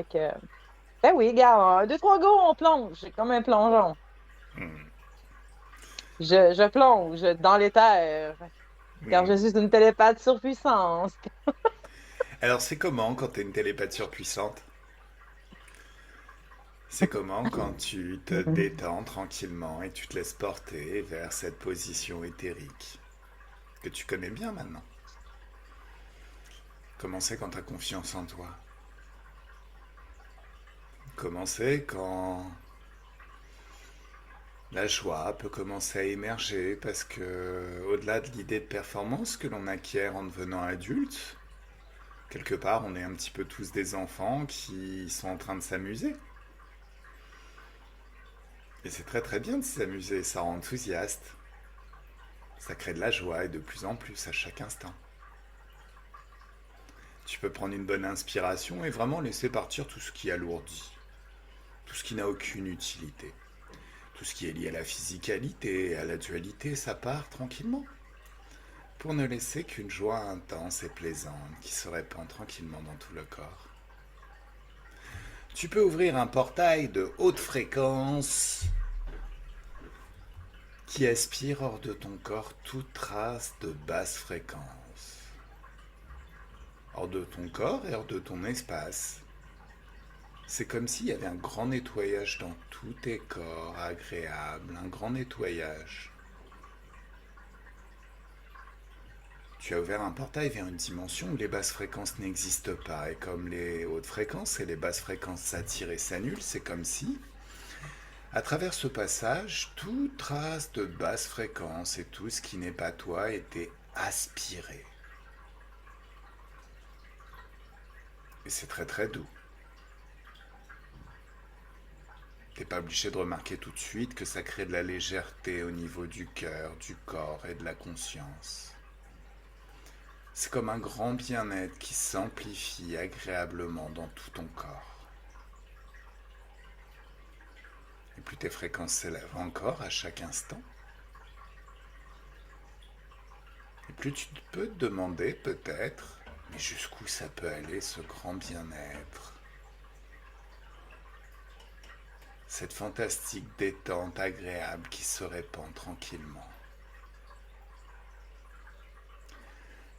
Fait que, ben oui, gars, un, deux, trois, go, on plonge. J'ai comme un plongeon. Je plonge dans les terres, car je suis une télépathe surpuissance. Alors c'est comment quand t'es une télépathe surpuissante? C'est comment quand tu te détends tranquillement et tu te laisses porter vers cette position éthérique que tu connais bien maintenant? Comment c'est quand t'as confiance en toi? Comment c'est quand la joie peut commencer à émerger parce que au-delà de l'idée de performance que l'on acquiert en devenant adulte, quelque part on est un petit peu tous des enfants qui sont en train de s'amuser. Et c'est très très bien de s'amuser, ça rend enthousiaste. Ça crée de la joie et de plus en plus à chaque instant. Tu peux prendre une bonne inspiration et vraiment laisser partir tout ce qui alourdit, tout ce qui n'a aucune utilité. Tout ce qui est lié à la physicalité et à la dualité, ça part tranquillement. Pour ne laisser qu'une joie intense et plaisante qui se répand tranquillement dans tout le corps. Tu peux ouvrir un portail de haute fréquence qui aspire hors de ton corps toute trace de basse fréquence. Hors de ton corps et hors de ton espace. C'est comme s'il y avait un grand nettoyage dans tous tes corps, agréable, un grand nettoyage. Tu as ouvert un portail vers une dimension où les basses fréquences n'existent pas. Et comme les hautes fréquences et les basses fréquences s'attirent et s'annulent, c'est comme si, à travers ce passage, toute trace de basse fréquence et tout ce qui n'est pas toi était aspiré. Et c'est très très doux. T'es pas obligé de remarquer tout de suite que ça crée de la légèreté au niveau du cœur, du corps et de la conscience. C'est comme un grand bien-être qui s'amplifie agréablement dans tout ton corps. Et plus tes fréquences s'élèvent encore à chaque instant, et plus tu peux te demander peut-être, mais jusqu'où ça peut aller ce grand bien-être, cette fantastique détente agréable qui se répand tranquillement.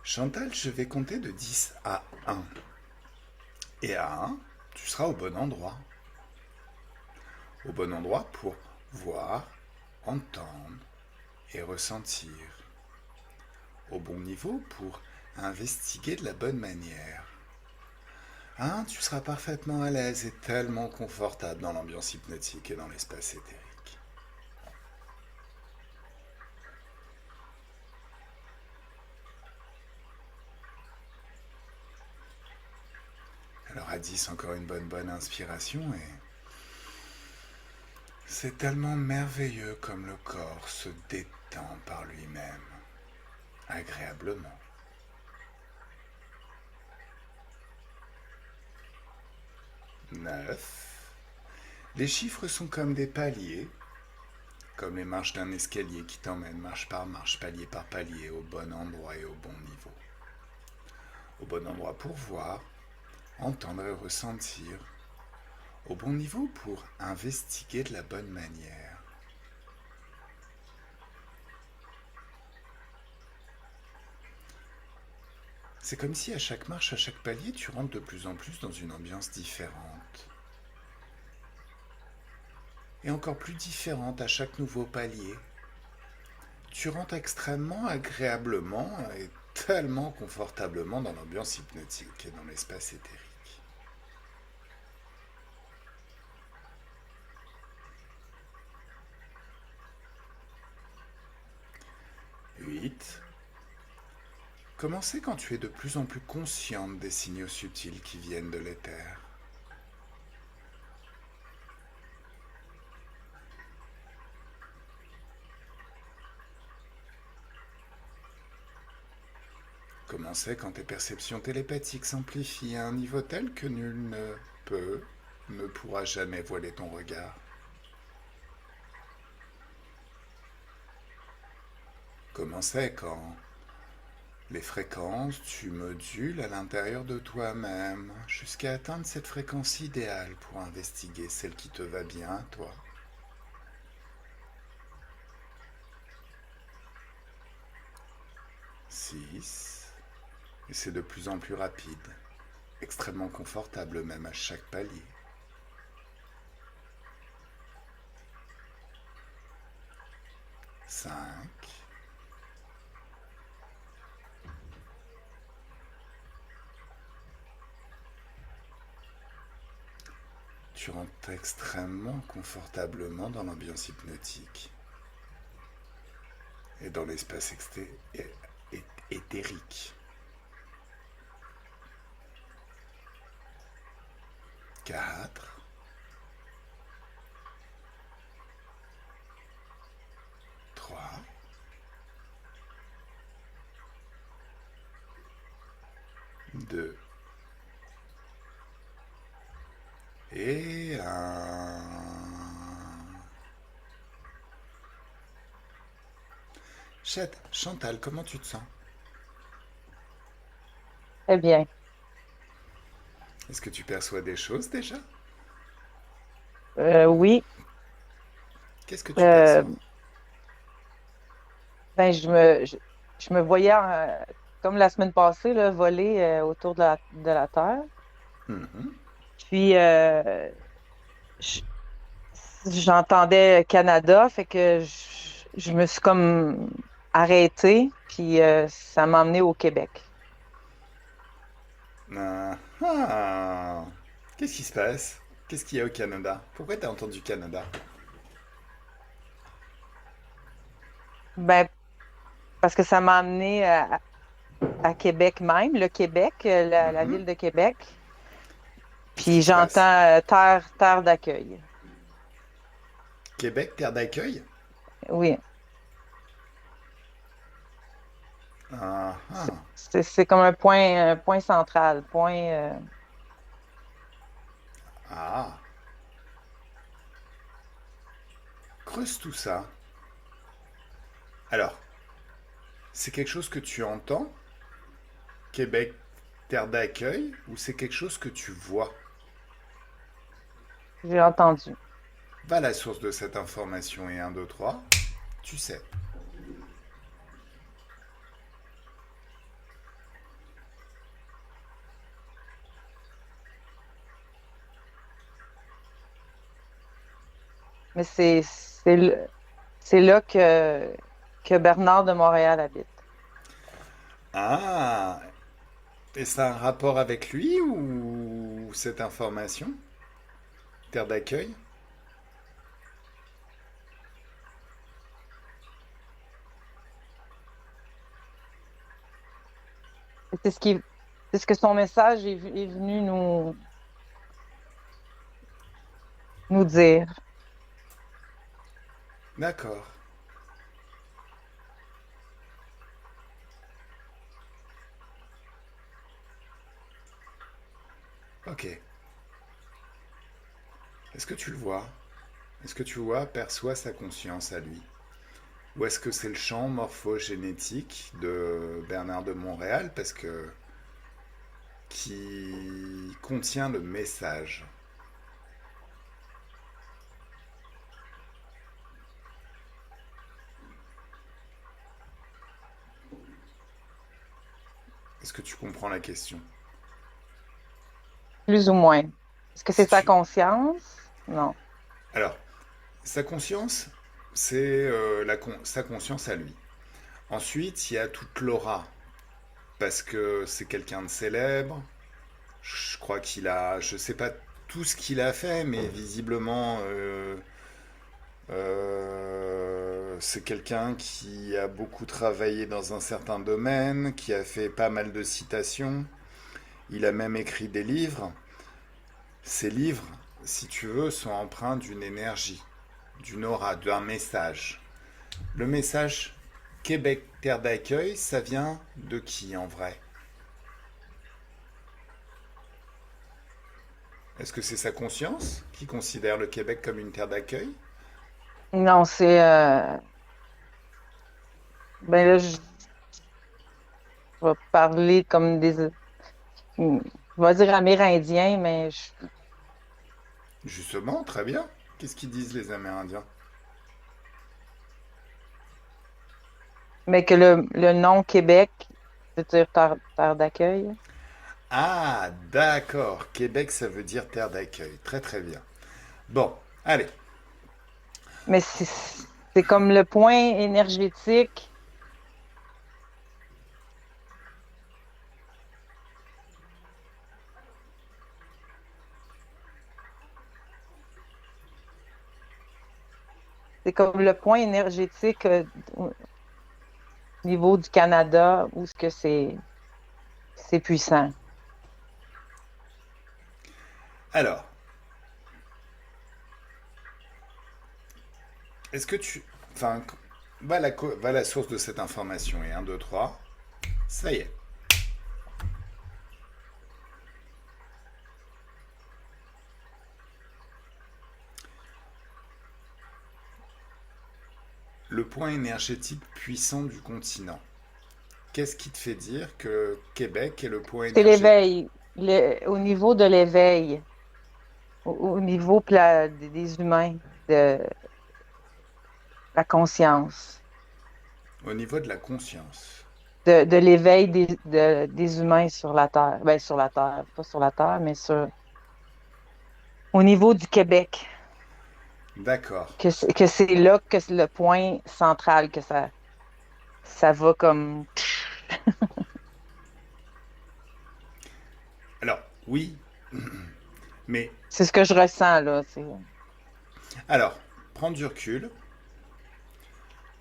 Chantal, je vais compter de 10 à 1. Et à 1, tu seras au bon endroit. Au bon endroit pour voir, entendre et ressentir. Au bon niveau pour investiguer de la bonne manière. Hein, tu seras parfaitement à l'aise et tellement confortable dans l'ambiance hypnotique et dans l'espace éthérique. Alors à 10, encore une bonne inspiration et c'est tellement merveilleux comme le corps se détend par lui-même, agréablement. 9. Les chiffres sont comme des paliers, comme les marches d'un escalier qui t'emmènent marche par marche, palier par palier, au bon endroit et au bon niveau. Au bon endroit pour voir, entendre et ressentir, au bon niveau pour investiguer de la bonne manière. C'est comme si à chaque marche, à chaque palier, tu rentres de plus en plus dans une ambiance différente. Et encore plus différente à chaque nouveau palier. Tu rentres extrêmement agréablement et tellement confortablement dans l'ambiance hypnotique et dans l'espace éthérique. 8. Commencez quand tu es de plus en plus consciente des signaux subtils qui viennent de l'éther. Commencez quand tes perceptions télépathiques s'amplifient à un niveau tel que nul ne peut, ne pourra jamais voiler ton regard. Commencez quand Les fréquences, tu modules à l'intérieur de toi-même jusqu'à atteindre cette fréquence idéale pour investiguer celle qui te va bien, toi. 6. Et c'est de plus en plus rapide, extrêmement confortable même à chaque palier. 5. Tu rentres extrêmement confortablement dans l'ambiance hypnotique et dans l'espace éthérique. 4. 3. 2. Et 1. Chantal, comment tu te sens? Très bien. Est-ce que tu perçois des choses déjà? Oui. Qu'est-ce que tu Euh, perçois? ben, je me voyais, comme la semaine passée, là, voler autour de la Terre. Mhm. Puis, je- j'entendais Canada, fait que je me suis comme arrêtée, puis ça m'a emmené au Québec. Ah, ah. Qu'est-ce qui se passe? Qu'est-ce qu'il y a au Canada? Pourquoi t'as entendu Canada? Ben, parce que ça m'a amené à Québec même, le Québec, la Mhm. ville de Québec. Qu'est-ce qui Puis se passe? j'entends terre d'accueil. Québec, terre d'accueil? Oui, Ah, ah. c'est comme un point central, point. Ah. Creuse tout ça. Alors, c'est quelque chose que tu entends, Québec, terre d'accueil, ou c'est quelque chose que tu vois? J'ai entendu. Va à la source de cette information et un, 2, 3, tu sais. Mais c'est là que Bernard de Montréal habite. Ah. Et ça a un rapport avec lui ou cette information? Terre d'accueil? C'est ce qui, c'est ce que son message est venu nous dire. D'accord. Ok. Est-ce que tu le vois? Est-ce que tu vois, perçois sa conscience à lui? Ou est-ce que c'est le champ morphogénétique de Bernard de Montréal parce que qui contient le message? Est-ce que tu comprends la question? Plus ou moins. Est-ce que Si c'est sa tu... conscience? Non. Alors, sa conscience, c'est sa conscience à lui. Ensuite, il y a toute l'aura, parce que c'est quelqu'un de célèbre. Je crois qu'il a, je sais pas tout ce qu'il a fait, mais visiblement, c'est quelqu'un qui a beaucoup travaillé dans un certain domaine, qui a fait pas mal de citations. Il a même écrit des livres. Ces livres, si tu veux, sont empreints d'une énergie, d'une aura, d'un message. Le message Québec, terre d'accueil, ça vient de qui en vrai? Est-ce que c'est sa conscience qui considère le Québec comme une terre d'accueil? Non, c'est ben là, vais parler comme je vais dire amérindiens, Justement, très bien. Qu'est-ce qu'ils disent les Amérindiens? mais que le nom Québec veut dire terre d'accueil. Ah, d'accord. Québec, ça veut dire terre d'accueil. Très très bien. Bon, allez. Mais c'est comme le point énergétique. C'est comme le point énergétique au niveau du Canada où ce que c'est puissant. Alors, est-ce que tu... Enfin, va la source de cette information. Et un, 2, 3. Ça y est. Le point énergétique puissant du continent. Qu'est-ce qui te fait dire que Québec est le point C'est énergétique? l'éveil. Au niveau de l'éveil, au niveau des humains, de la conscience, Au niveau de la conscience. de l'éveil des humains sur la Terre. Ben, sur la Terre, pas sur la Terre, mais au niveau du Québec. D'accord. Que c'est là que c'est le point central, que ça va comme. Alors, oui, mais... C'est ce que je ressens, là. Alors, prends du recul,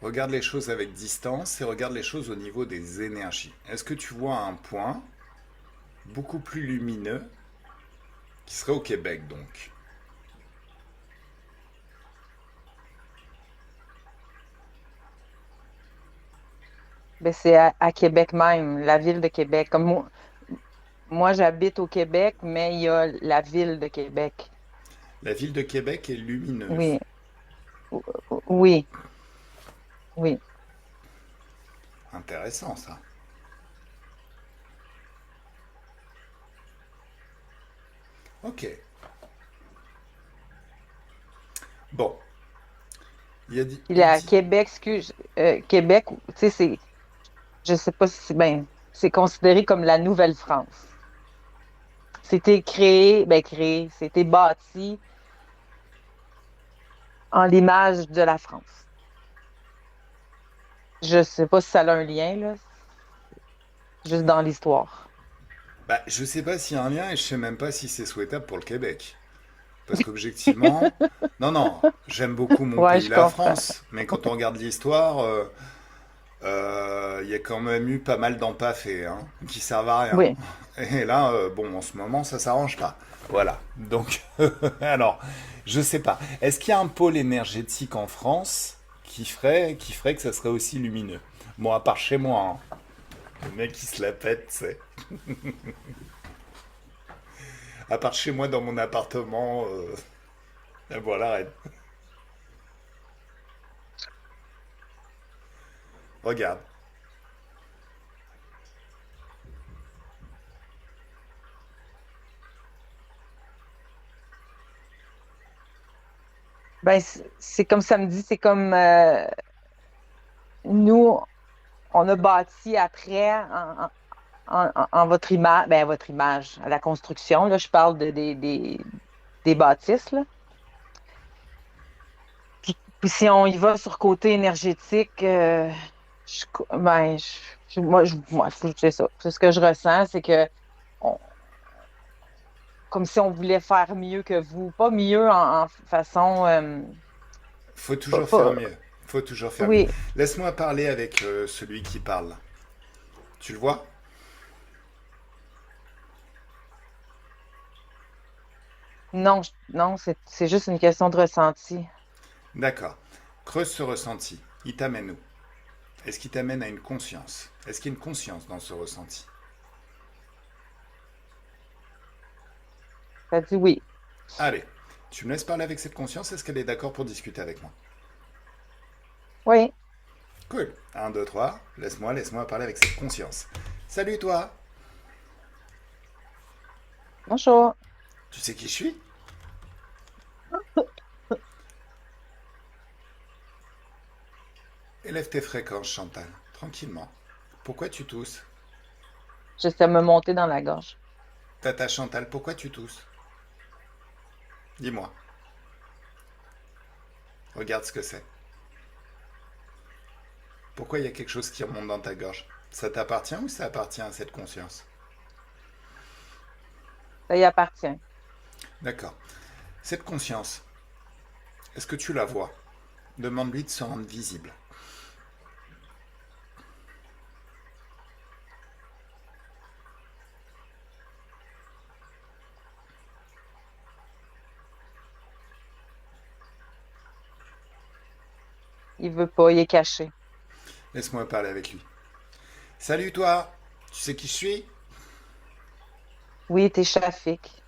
regarde les choses avec distance et regarde les choses au niveau des énergies. Est-ce que tu vois un point beaucoup plus lumineux qui serait au Québec donc? Ben, c'est à Québec même, la ville de Québec. Comme moi, j'habite au Québec, mais il y a la ville de Québec. La ville de Québec est lumineuse. Oui, oui, oui. Intéressant ça. Ok. Bon, Il il est à dit... Québec, Québec, tu sais, je sais pas si c'est considéré comme la Nouvelle-France. C'était c'était bâti en l'image de la France. Je sais pas si ça a un lien, là, juste dans l'histoire. Bah, je sais pas s'il y a un lien et je sais même pas si c'est souhaitable pour le Québec. Parce qu'objectivement, non, non, j'aime beaucoup mon Ouais, pays, je la comprends. France, mais quand on regarde l'histoire, il y a quand même eu pas mal d'empaffés hein, qui servent à rien. Oui. Et là, bon, en ce moment, ça s'arrange pas. Voilà. Donc, alors, je sais pas. Est-ce qu'il y a un pôle énergétique en France qui ferait que ça serait aussi lumineux? Bon, à part chez moi, hein. Le mec qui se la pète, c'est. À part chez moi dans mon appartement, voilà, arrête. Regarde. Ben, c'est comme ça me dit, c'est comme nous, on a bâti après en votre image, ben, votre image, à la construction, là, je parle des bâtisses, là. Puis si on y va sur côté énergétique, ben, c'est ça. C'est ce que je ressens, c'est que on- comme si on voulait faire mieux que vous. Pas mieux en façon. Faut toujours faire mieux. Faut toujours faire mieux. Oui, Laisse-moi parler avec celui qui parle. Tu le vois? non, non, c'est juste une question de ressenti. D'accord. Creuse ce ressenti. Il t'amène où? Est-ce qu'il t'amène à une conscience? Est-ce qu'il y a une conscience dans ce ressenti? Ça dit oui. Allez, tu me laisses parler avec cette conscience. Est-ce qu'elle est d'accord pour discuter avec moi? Oui. Cool. Un, 2, 3. Laisse-moi parler avec cette conscience. Salut toi. Bonjour. Tu sais qui je suis? Élève tes fréquences, Chantal. Tranquillement. Pourquoi tu tousses? J'essaie de me monter dans la gorge. Tata Chantal, pourquoi tu tousses? Dis-moi. Regarde ce que c'est. Pourquoi il y a quelque chose qui remonte dans ta gorge? Ça t'appartient ou ça appartient à cette conscience? Ça y appartient. D'accord. Cette conscience, est-ce que tu la vois? Demande-lui de se rendre visible. Il veut pas, il est caché. Laisse-moi parler avec lui. Salut toi. Tu sais qui je suis? Oui, t'es Shafik.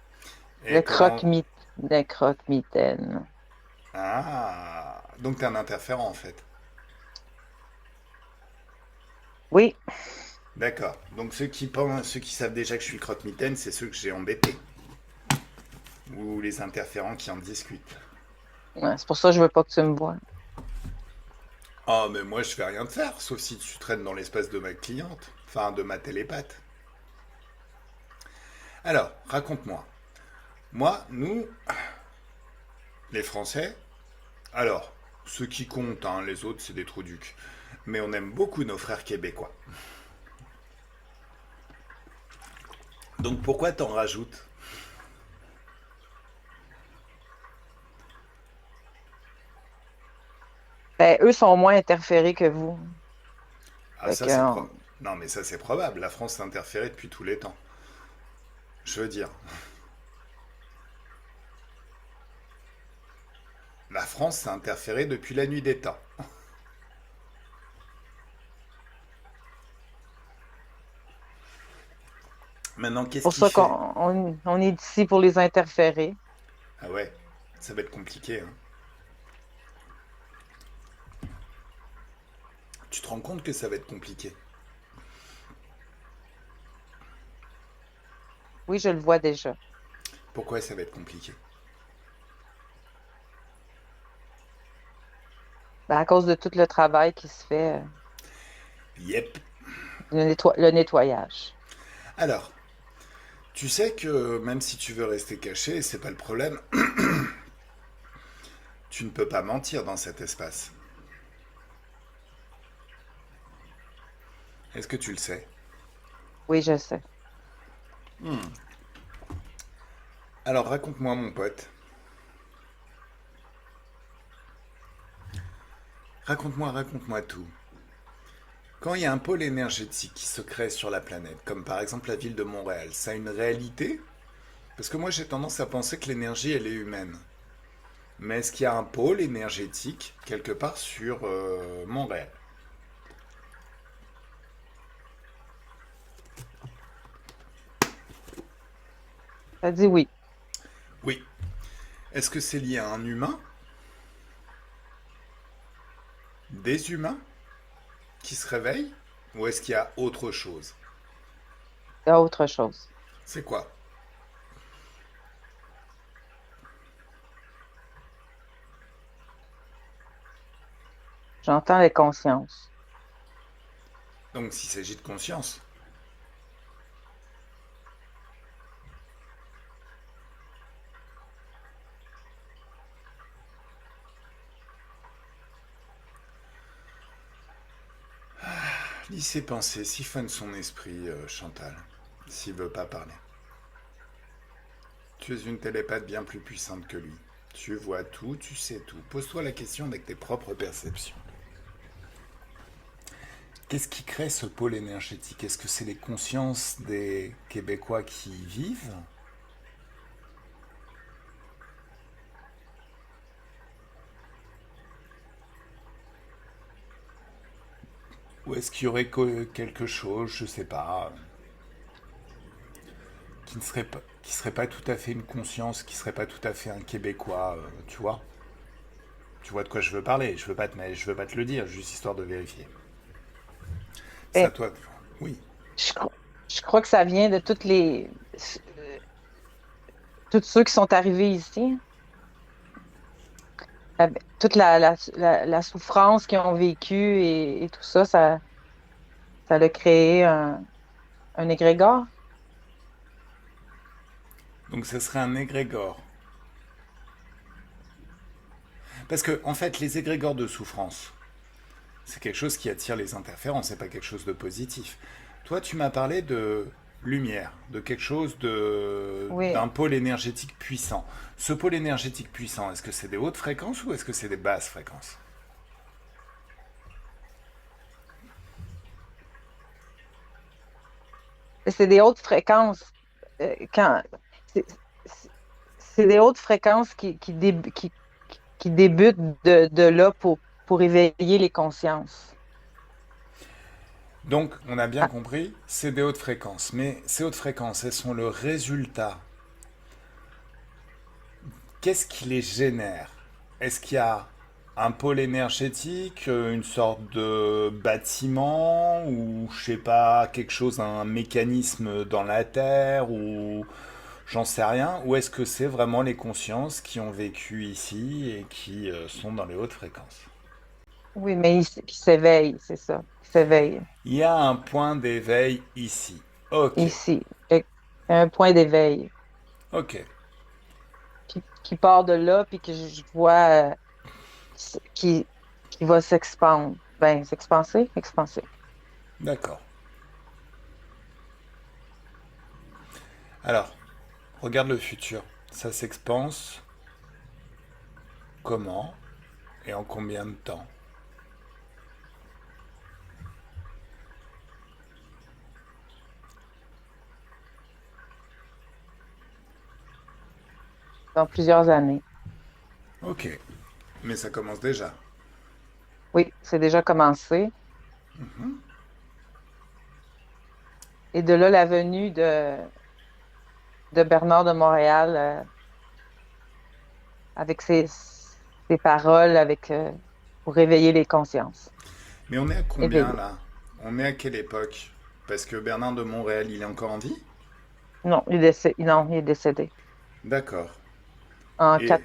Le Et comment... croque-mitaine. Le croque-mitaine. Ah, donc t'es un interférent en fait. Oui, D'accord. Donc ceux qui savent déjà que je suis croque-mitaine, c'est ceux que j'ai embêtés. Ou les interférents qui en discutent. ouais, c'est pour ça que je veux pas que tu me vois. Ah, mais moi je fais rien de faire, sauf si tu traînes dans l'espace de ma cliente. Enfin, de ma télépathe. Alors, raconte-moi. Moi, nous, les Français, alors, ceux qui comptent, hein, les autres, c'est des trous du cul. Mais on aime beaucoup nos frères québécois. Donc pourquoi t'en rajoutes? Ben, eux sont moins interférés que vous. Ah, Fait ça que, c'est pro... Non, mais ça c'est probable. La France s'est interférée depuis tous les temps. Je veux dire, la France s'est interférée depuis la nuit des temps. Maintenant, qu'est-ce pour qui ça fait? on est ici pour les interférer. Ah ouais, ça va être compliqué, hein. Tu te rends compte que ça va être compliqué? Oui, je le vois déjà. Pourquoi ça va être compliqué? Ben, à cause de tout le travail qui se fait, Yep. le nettoyage. Alors, tu sais que même si tu veux rester caché, c'est pas le problème, tu ne peux pas mentir dans cet espace. Est-ce que tu le sais? Oui, je sais. Alors raconte-moi mon pote. Raconte-moi tout. Quand il y a un pôle énergétique qui se crée sur la planète, comme par exemple la ville de Montréal, ça a une réalité? Parce que moi j'ai tendance à penser que l'énergie elle est humaine. Mais est-ce qu'il y a un pôle énergétique quelque part sur Montréal? Ça dit oui. Oui. Est-ce que c'est lié à un humain? Des humains qui se réveillent? Ou est-ce qu'il y a autre chose? Il y a autre chose. C'est quoi? J'entends les consciences. Donc s'il s'agit de conscience. Lis ses pensées, siphonne son esprit, Chantal, s'il veut pas parler. Tu es une télépathe bien plus puissante que lui. Tu vois tout, tu sais tout. Pose-toi la question avec tes propres perceptions. Qu'est-ce qui crée ce pôle énergétique? Est-ce que c'est les consciences des Québécois qui y vivent? Ou est-ce qu'il y aurait quelque chose, je sais pas, qui serait pas tout à fait une conscience, qui serait pas tout à fait un Québécois, tu vois? Tu vois de quoi je veux parler? Je veux pas te le dire, juste histoire de vérifier. C'est à Ben, toi. Oui. Je, cro- je crois que ça vient de tous ceux qui sont arrivés ici, toute la souffrance qu'ils ont vécue et tout ça, ça a créé un égrégore. Donc ce serait un égrégore. Parce que, en fait, les égrégores de souffrance, c'est quelque chose qui attire les interférences, c'est pas quelque chose de positif. Toi, tu m'as parlé de lumière, de quelque chose Oui. d'un pôle énergétique puissant. Ce pôle énergétique puissant, est-ce que c'est des hautes fréquences ou est-ce que c'est des basses fréquences? C'est des hautes fréquences. Quand c'est c'est- c'est des hautes fréquences qui débutent de là pour éveiller les consciences. Donc, on a bien Ah, compris, c'est des hautes fréquences. Mais ces hautes fréquences, elles sont le résultat. Qu'est-ce qui les génère? Est-ce qu'il y a un pôle énergétique, une sorte de bâtiment, ou je sais pas, quelque chose, un mécanisme dans la Terre, ou j'en sais rien, ou est-ce que c'est vraiment les consciences qui ont vécu ici et qui sont dans les hautes fréquences? oui, mais qui s'éveille, c'est ça. Qui s'éveille Il y a un point d'éveil ici. Ok, ici. Fait que un point d'éveil ok, qui part de là, puis que je vois qui, qui va s'expandre. Ben, s'expanser, expanser. d'accord. Alors, regarde le futur. Ça s'expanse comment et en combien de temps? Dans plusieurs années. Ok, mais ça commence déjà. Oui, c'est déjà commencé. Et de là, la venue de Bernard de Montréal avec ses paroles, pour réveiller les consciences. Mais on est à combien Éveiller. là? On est à quelle époque? Parce que Bernard de Montréal, il est encore en vie? Non, non, il est décédé D'accord. en Et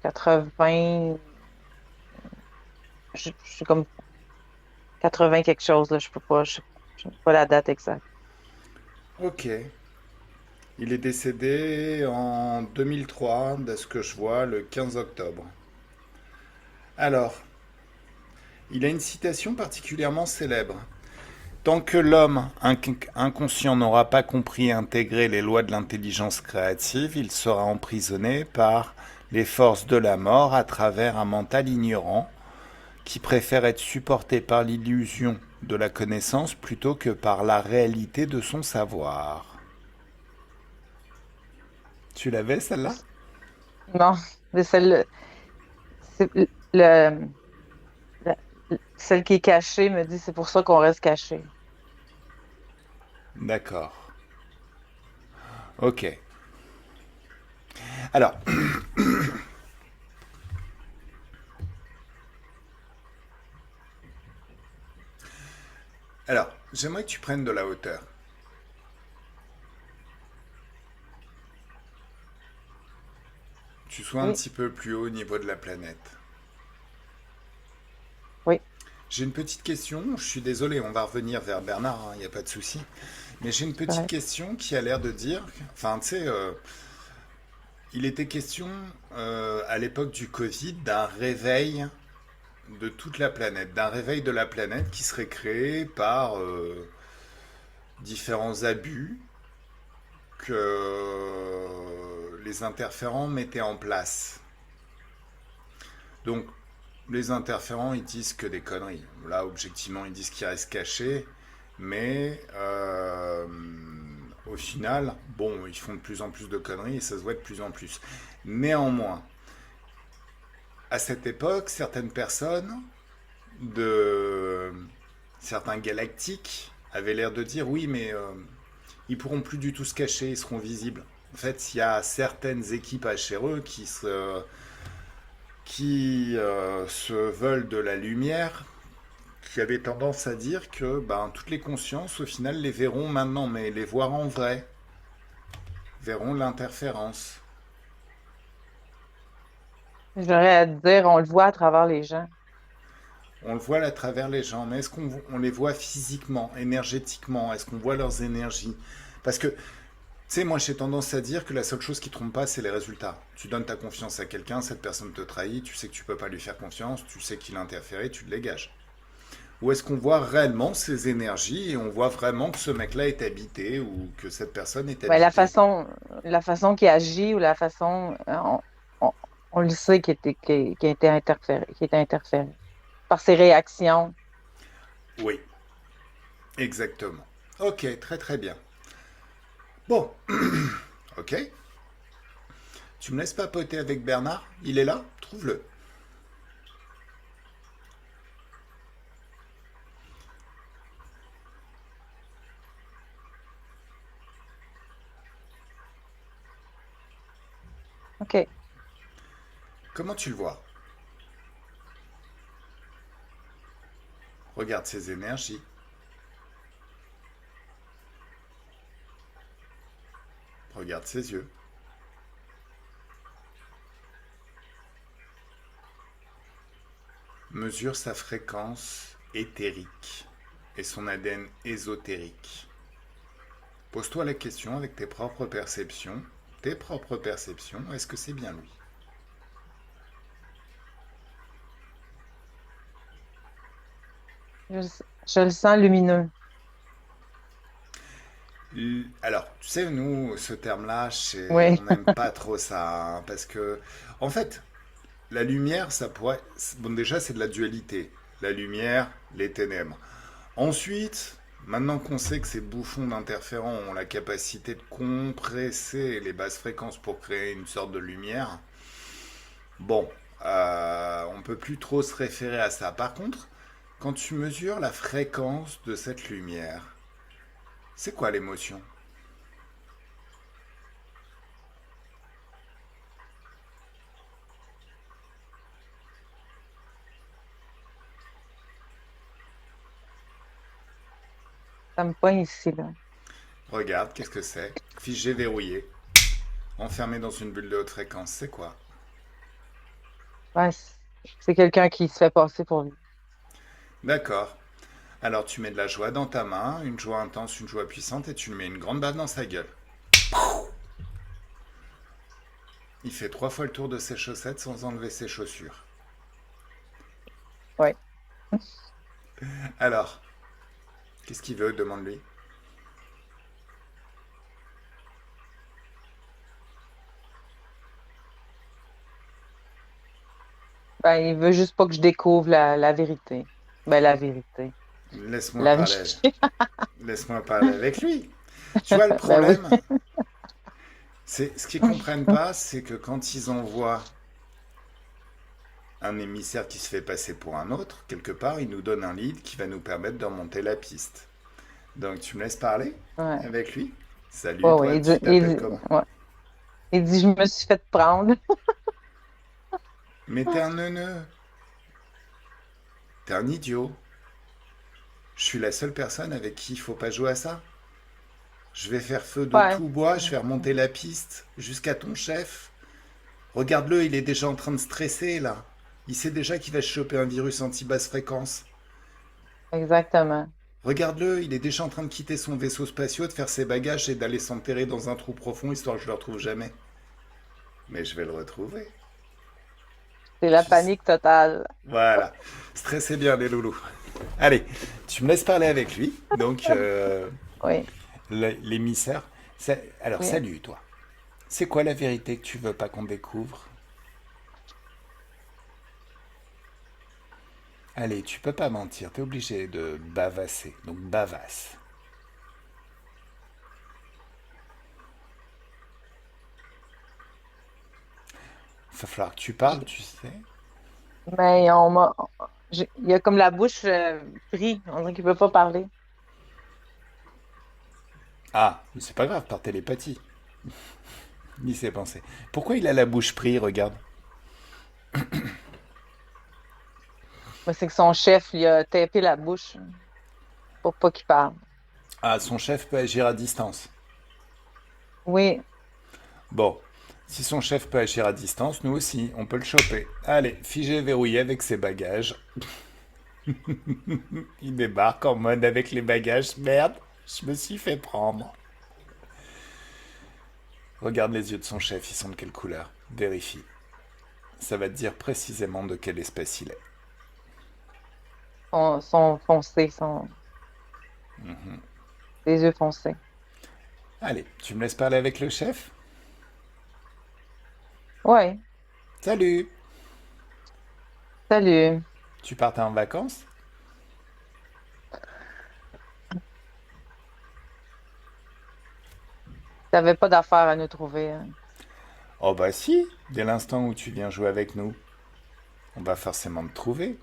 80, je suis comme 80 quelque chose, là, je sais pas la date exacte. ok, il est décédé en 2003, de ce que je vois, le 15 octobre. Alors, il a une citation particulièrement célèbre. Tant que l'homme inconscient n'aura pas compris et intégré les lois de l'intelligence créative, il sera emprisonné par les forces de la mort à travers un mental ignorant qui préfère être supporté par l'illusion de la connaissance plutôt que par la réalité de son savoir. Tu l'avais celle-là? Non, c'est c'est le- la- celle qui est cachée me dit c'est pour ça qu'on reste caché. D'accord. Ok. Alors, alors, j'aimerais que tu prennes de la hauteur. Tu sois un Oui, petit peu plus haut au niveau de la planète. oui, J'ai une petite question, je suis désolé, on va revenir vers Bernard, il n'y a pas de souci. Mais j'ai une c'est petite correct. question qui a l'air de dire, enfin tu sais, il était question à l'époque du Covid d'un réveil de toute la planète, d'un réveil de la planète qui serait créé par différents abus que les interférents mettaient en place. Donc les interférents ils disent que des conneries. Là objectivement ils disent qu'ils restent cachés, mais au final, bon, ils font de plus en plus de conneries et ça se voit de plus en plus. Néanmoins, à cette époque, certaines personnes de certains galactiques avaient l'air de dire oui, mais ils pourront plus du tout se cacher, ils seront visibles. En fait, il y a certaines équipes HRE qui se veulent de la lumière, qui avait tendance à dire que ben, toutes les consciences, au final, les verront maintenant, mais les voir en vrai, verront l'interférence. J'aurais à te dire, on le voit à travers les gens. On le voit à travers les gens, mais est-ce qu'on les voit physiquement, énergétiquement? Est-ce qu'on voit leurs énergies? Parce que, tu sais, moi j'ai tendance à dire que la seule chose qui trompe pas, c'est les résultats. Tu donnes ta confiance à quelqu'un, cette personne te trahit, tu sais que tu peux pas lui faire confiance, tu sais qu'il a interféré, tu le dégages. Ou est-ce qu'on voit réellement ses énergies et on voit vraiment que ce mec-là est habité ou que cette personne est Ben, habitée? la façon qu'il agit ou la façon, on, on le sait qu'il a été interféré, qu'il était interféré par ses réactions. Oui, exactement. Ok, très très bien. Bon, ok. Tu me laisses papoter avec Bernard? Il est là? Trouve-le. OK. Comment tu le vois? Regarde ses énergies. Regarde ses yeux. Mesure sa fréquence éthérique et son ADN ésotérique. Pose-toi la question avec tes propres perceptions. Tes propres perceptions, est-ce que c'est bien Je, je le sens lumineux. lui? Alors, tu sais, nous, ce terme-là, Oui, on n'aime pas trop ça, hein, parce que, en fait, la lumière, ça pourrait... Bon, déjà, c'est de la dualité. La lumière, les ténèbres. Ensuite, maintenant qu'on sait que ces bouffons d'interférents ont la capacité de compresser les basses fréquences pour créer une sorte de lumière, bon, on peut plus trop se référer à ça. Par contre, quand tu mesures la fréquence de cette lumière, c'est quoi l'émotion? ça me pogne ici, là. Regarde, qu'est-ce que c'est? Figé, verrouillé, enfermé dans une bulle de haute fréquence, c'est quoi? Ouais, c'est quelqu'un qui se fait passer pour lui. D'accord. Alors tu mets de la joie dans ta main, une joie intense, une joie puissante, et tu lui mets une grande baffe dans sa gueule. Il fait 3 fois le tour de ses chaussettes sans enlever ses chaussures. Oui. Alors, qu'est-ce qu'il veut? Demande-lui. Ben, il veut juste pas que je découvre la vérité. Ben, la vérité. Laisse-moi La parler. vérité. Laisse-moi parler avec lui. Tu vois, le Ben oui. problème, c'est ce qu'ils comprennent pas, c'est que quand ils envoient un émissaire qui se fait passer pour un autre, quelque part, ils nous donnent un lead qui va nous permettre de remonter la piste. Donc, tu me laisses parler Ouais. avec lui? Ouais, Salut, ouais. toi, tu t'appelles comment? Ouais. Il dit, je me suis fait prendre. Mais t'es un neuneu, t'es un idiot. Je suis la seule personne avec qui il faut pas jouer à ça. Je vais faire feu de Ouais. tout bois, je vais remonter la piste jusqu'à ton chef. Regarde-le, il est déjà en train de stresser là. Il sait déjà qu'il va se choper un virus anti-basse fréquence. Exactement. Regarde-le, il est déjà en train de quitter son vaisseau spatial, de faire ses bagages et d'aller s'enterrer dans un trou profond histoire que je le retrouve jamais. Mais je vais le retrouver. C'est la Tu sais. panique totale. Voilà. Stressez bien les loulous. Allez, tu me laisses parler avec lui. Donc, Oui. l'émissaire. Alors, Oui. salut toi. C'est quoi la vérité que tu veux pas qu'on découvre? Allez, tu peux pas mentir, t'es obligé de bavasser. Donc bavasse. Il va falloir que tu parles, tu sais. Mais il a comme la bouche prise. On dirait qu'il peut pas parler. Ah, mais c'est pas grave, par télépathie. Il s'est pensé. Pourquoi il a la bouche prise, regarde? Mais c'est que son chef lui a tapé la bouche pour pas qu'il parle. Ah, son chef peut agir à distance. Oui, Bon, si son chef peut agir à distance, nous aussi, on peut le choper. Allez, figé, verrouillé avec ses bagages. Il débarque en mode avec les bagages. Merde, je me suis fait prendre. Regarde les yeux de son chef, ils sont de quelle couleur? Vérifie. Ça va te dire précisément de quelle espèce il est. son foncé, ses yeux foncés. Allez, tu me laisses parler avec le chef? Oui, Salut! salut. Tu partais en vacances? T'avais pas d'affaire à nous trouver, hein. Oh bah si, dès l'instant où tu viens jouer avec nous, on va forcément te trouver.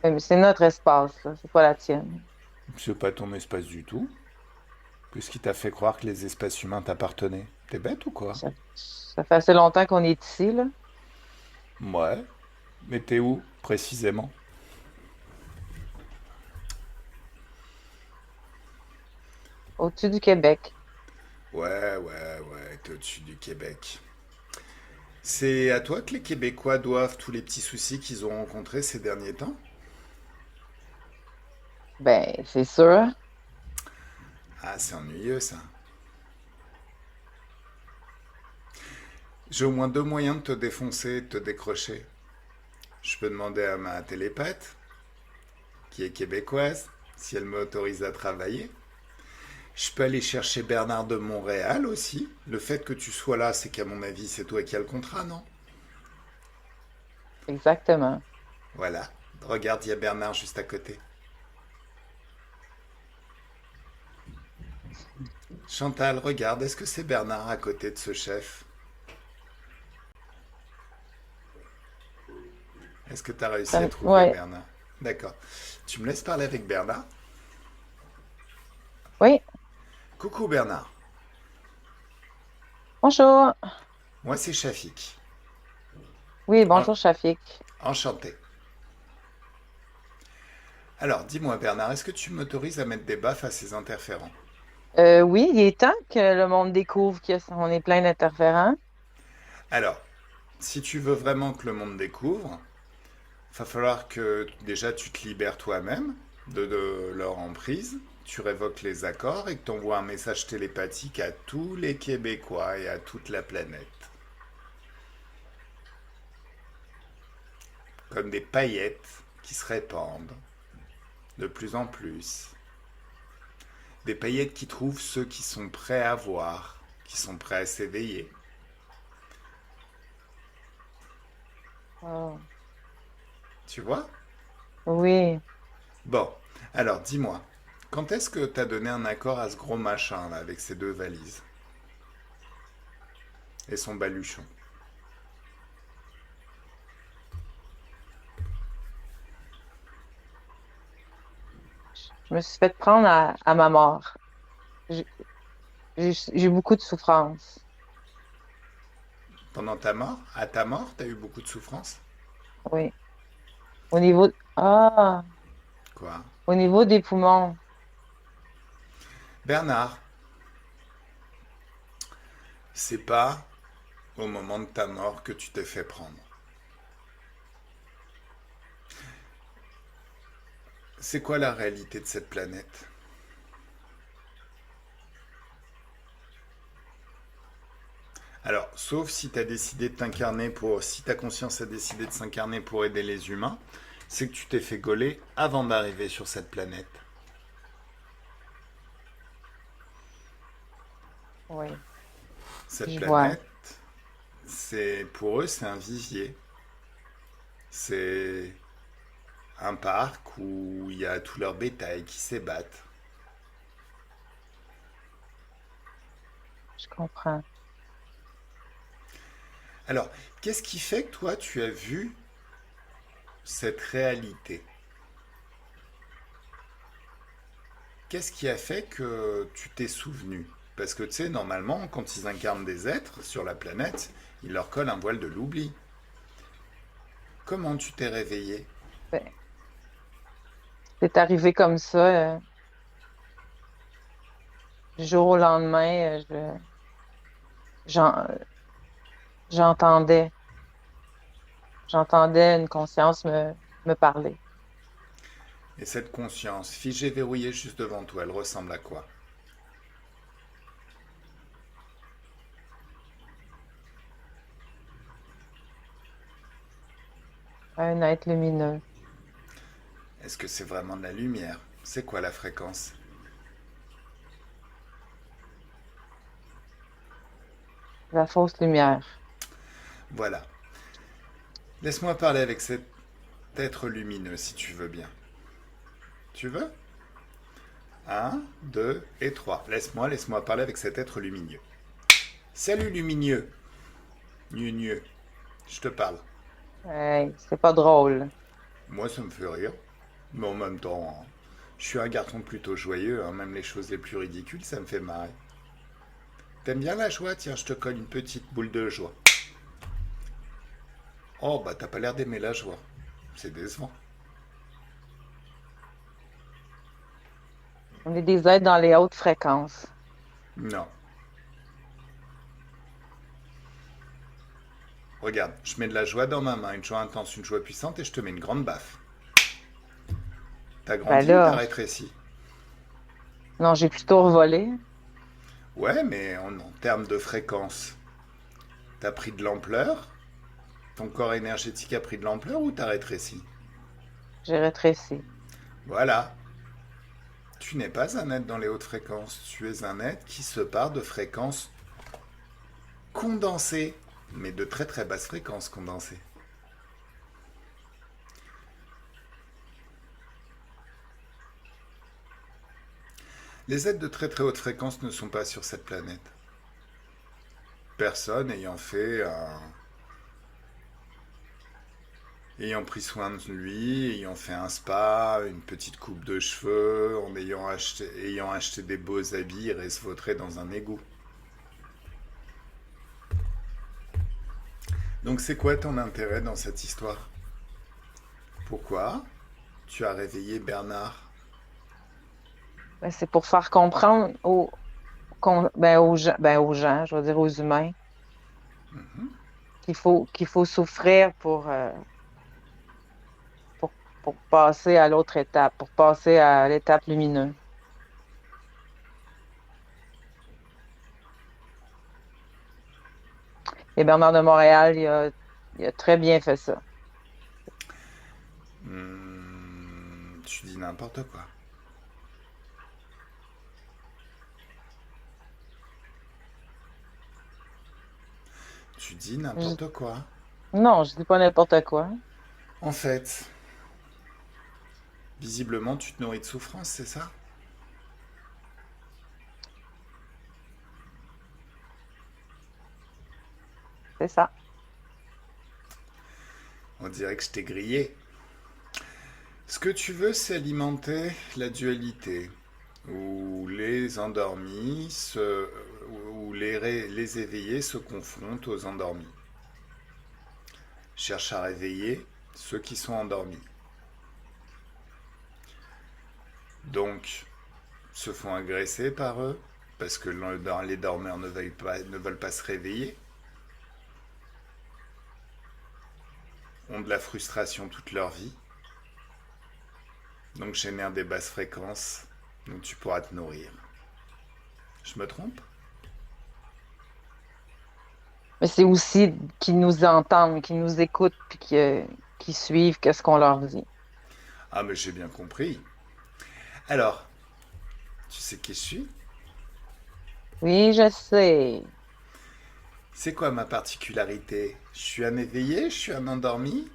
Mais c'est notre espace, là, c'est pas la tienne. C'est pas ton espace du tout. Qu'est-ce qui t'a fait croire que les espaces humains t'appartenaient? T'es bête ou quoi? Ça fait assez longtemps qu'on est ici, là, Ouais, mais t'es où, précisément? au-dessus du Québec. Ouais, t'es au-dessus du Québec. C'est à toi que les Québécois doivent tous les petits soucis qu'ils ont rencontrés ces derniers temps? Ben, c'est sûr. Ah, c'est ennuyeux ça. J'ai au moins deux moyens de te défoncer et de te décrocher. Je peux demander à ma télépathe, qui est québécoise, si elle m'autorise à travailler. Je peux aller chercher Bernard de Montréal aussi. Le fait que tu sois là, c'est qu'à mon avis, c'est toi qui as le contrat, non? Exactement. Voilà. Regarde, il y a Bernard juste à côté. Chantal, regarde, est-ce que c'est Bernard à côté de ce chef? Est-ce que tu as réussi à trouver Ouais. Bernard? D'accord. Tu me laisses parler avec Bernard? Oui. Coucou Bernard. Bonjour. Moi c'est Shafik. Oui, En- bonjour, Shafik. Enchanté. Alors, dis-moi Bernard, est-ce que tu m'autorises à mettre des baffes à ces interférents? Oui, il est temps que le monde découvre qu'on est plein d'interférents. Alors, si tu veux vraiment que le monde découvre, va falloir que déjà tu te libères toi-même de leur emprise, tu révoques les accords et que tu envoies un message télépathique à tous les Québécois et à toute la planète. Comme des paillettes qui se répandent de plus en plus. Des paillettes qui trouvent ceux qui sont prêts à voir, qui sont prêts à s'éveiller. Oh, Tu vois? oui. Bon, alors dis-moi, quand est-ce que t'as donné un accord à ce gros machin là avec ses deux valises et son baluchon? Je me suis fait prendre à ma mort. J'ai j'ai beaucoup de souffrance. Pendant ta mort? À ta mort, t'as eu beaucoup de souffrance? Oui. Au niveau, ah, Quoi? au niveau des poumons. Bernard, c'est pas au moment de ta mort que tu t'es fait prendre. C'est quoi la réalité de cette planète? Alors, sauf si t'as décidé de t'incarner pour... Si ta conscience a décidé de s'incarner pour aider les humains, c'est que tu t'es fait gauler avant d'arriver sur cette planète. Oui, Cette je vois. planète, c'est pour eux, c'est un vivier. C'est un parc où il y a tout leur bétail qui s'ébattent. Je comprends. Alors, qu'est-ce qui fait que toi, tu as vu cette réalité? Qu'est-ce qui a fait que tu t'es souvenu? Parce que tu sais, normalement, quand ils incarnent des êtres sur la planète, ils leur collent un voile de l'oubli. Comment tu t'es réveillé? Ben, C'est arrivé comme ça, du jour au lendemain, j'en- j'entendais, j'entendais une conscience me parler. Et cette conscience, figée, verrouillée juste devant toi, elle ressemble à quoi? Un être lumineux, Est-ce que c'est vraiment de la lumière? C'est quoi la fréquence? la fausse lumière. Voilà. Laisse-moi parler avec cet être lumineux si tu veux bien. Tu veux? Un, 2 et 3. Laisse-moi parler avec cet être lumineux. Salut lumineux. Nieu, je te parle. Hey, c'est pas drôle. Moi, ça me fait rire. Mais en même temps, hein, je suis un garçon plutôt joyeux, hein, même les choses les plus ridicules, ça me fait marrer. T'aimes bien la joie? Tiens, je te colle une petite boule de joie. Oh, bah t'as pas l'air d'aimer la joie. C'est décevant. On est des êtres dans les hautes fréquences. Non. Regarde, je mets de la joie dans ma main, une joie intense, une joie puissante, et je te mets une grande baffe. T'as Ben grandi ou t'as là, rétréci? non, j'ai plutôt revolé. Ouais, mais en termes de fréquence, t'as pris de l'ampleur? Ton corps énergétique a pris de l'ampleur ou t'as rétréci? J'ai rétréci. Voilà. Tu n'es pas un être dans les hautes fréquences, tu es un être qui se part de fréquences condensées, mais de très très basses fréquences condensées. Les êtres de très très haute fréquence ne sont pas sur cette planète. Personne ayant pris soin de lui, ayant fait un spa, une petite coupe de cheveux, ayant acheté des beaux habits, irait se vautrer dans un égout. Donc c'est quoi ton intérêt dans cette histoire? Pourquoi tu as réveillé Bernard? Ben, c'est pour faire comprendre aux gens, je veux dire aux humains, qu'il faut souffrir pour, pour passer à l'autre étape, pour passer à l'étape lumineuse. Et Bernard de Montréal, il a très bien fait ça. Tu dis n'importe quoi. Tu dis Je- n'importe quoi. non, je dis pas n'importe quoi. En fait, visiblement, tu te nourris de souffrance, c'est ça? C'est ça. On dirait que je t'ai grillé. Ce que tu veux, c'est alimenter la dualité, où les endormis, où les éveillés se confrontent aux endormis. Cherche à réveiller ceux qui sont endormis. Donc, se font agresser par eux, parce que les dormeurs ne veulent pas se réveiller, ont de la frustration toute leur vie, donc génèrent des basses fréquences, donc tu pourras te nourrir. Je me trompe? Mais c'est aussi qu'ils nous entendent, qu'ils nous écoutent, puis qu'ils suivent qu'est-ce qu'on leur dit. Ah, mais j'ai bien compris. Alors, tu sais qui je suis? Oui, je sais. C'est quoi ma particularité? Je suis un éveillé? Je suis un endormi?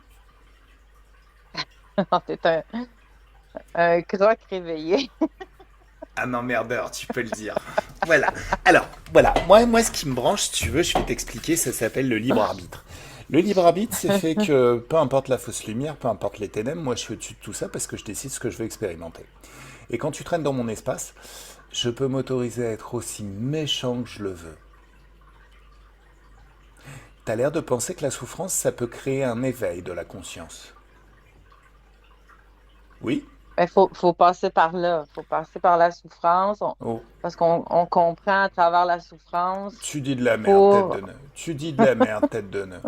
T'es un croc réveillé. Un emmerdeur, tu peux le dire. Voilà. Alors, voilà. Moi, ce qui me branche, si tu veux, je vais t'expliquer, ça s'appelle le libre arbitre. Le libre arbitre, c'est fait que peu importe la fausse lumière, peu importe les ténèbres, moi je suis au-dessus de tout ça parce que je décide ce que je veux expérimenter. Et quand tu traînes dans mon espace, je peux m'autoriser à être aussi méchant que je le veux. T'as l'air de penser que la souffrance, ça peut créer un éveil de la conscience. Oui? Il faut passer par là. Il faut passer par la souffrance Oh, parce qu'on comprend à travers la souffrance tu dis de la merde, tête pour... de nœud. Tu dis de la merde, tête de nœud.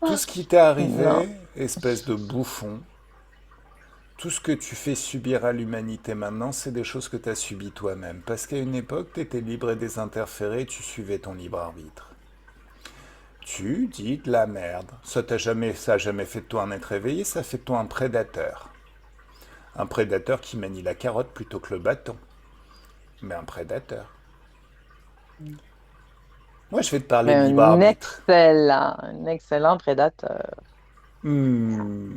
Tout ce qui t'est arrivé, Non. espèce de bouffon, tout ce que tu fais subir à l'humanité maintenant, c'est des choses que tu as subies toi-même. Parce qu'à une époque, tu étais libre et désinterféré, tu suivais ton libre arbitre. Tu dis de la merde. Ça a jamais fait de toi un être éveillé, ça fait de toi un prédateur. Un prédateur qui manie la carotte plutôt que le bâton. Mais un prédateur. Moi, je vais te parler Mais de libre arbitre. un excellent prédateur. Hmm.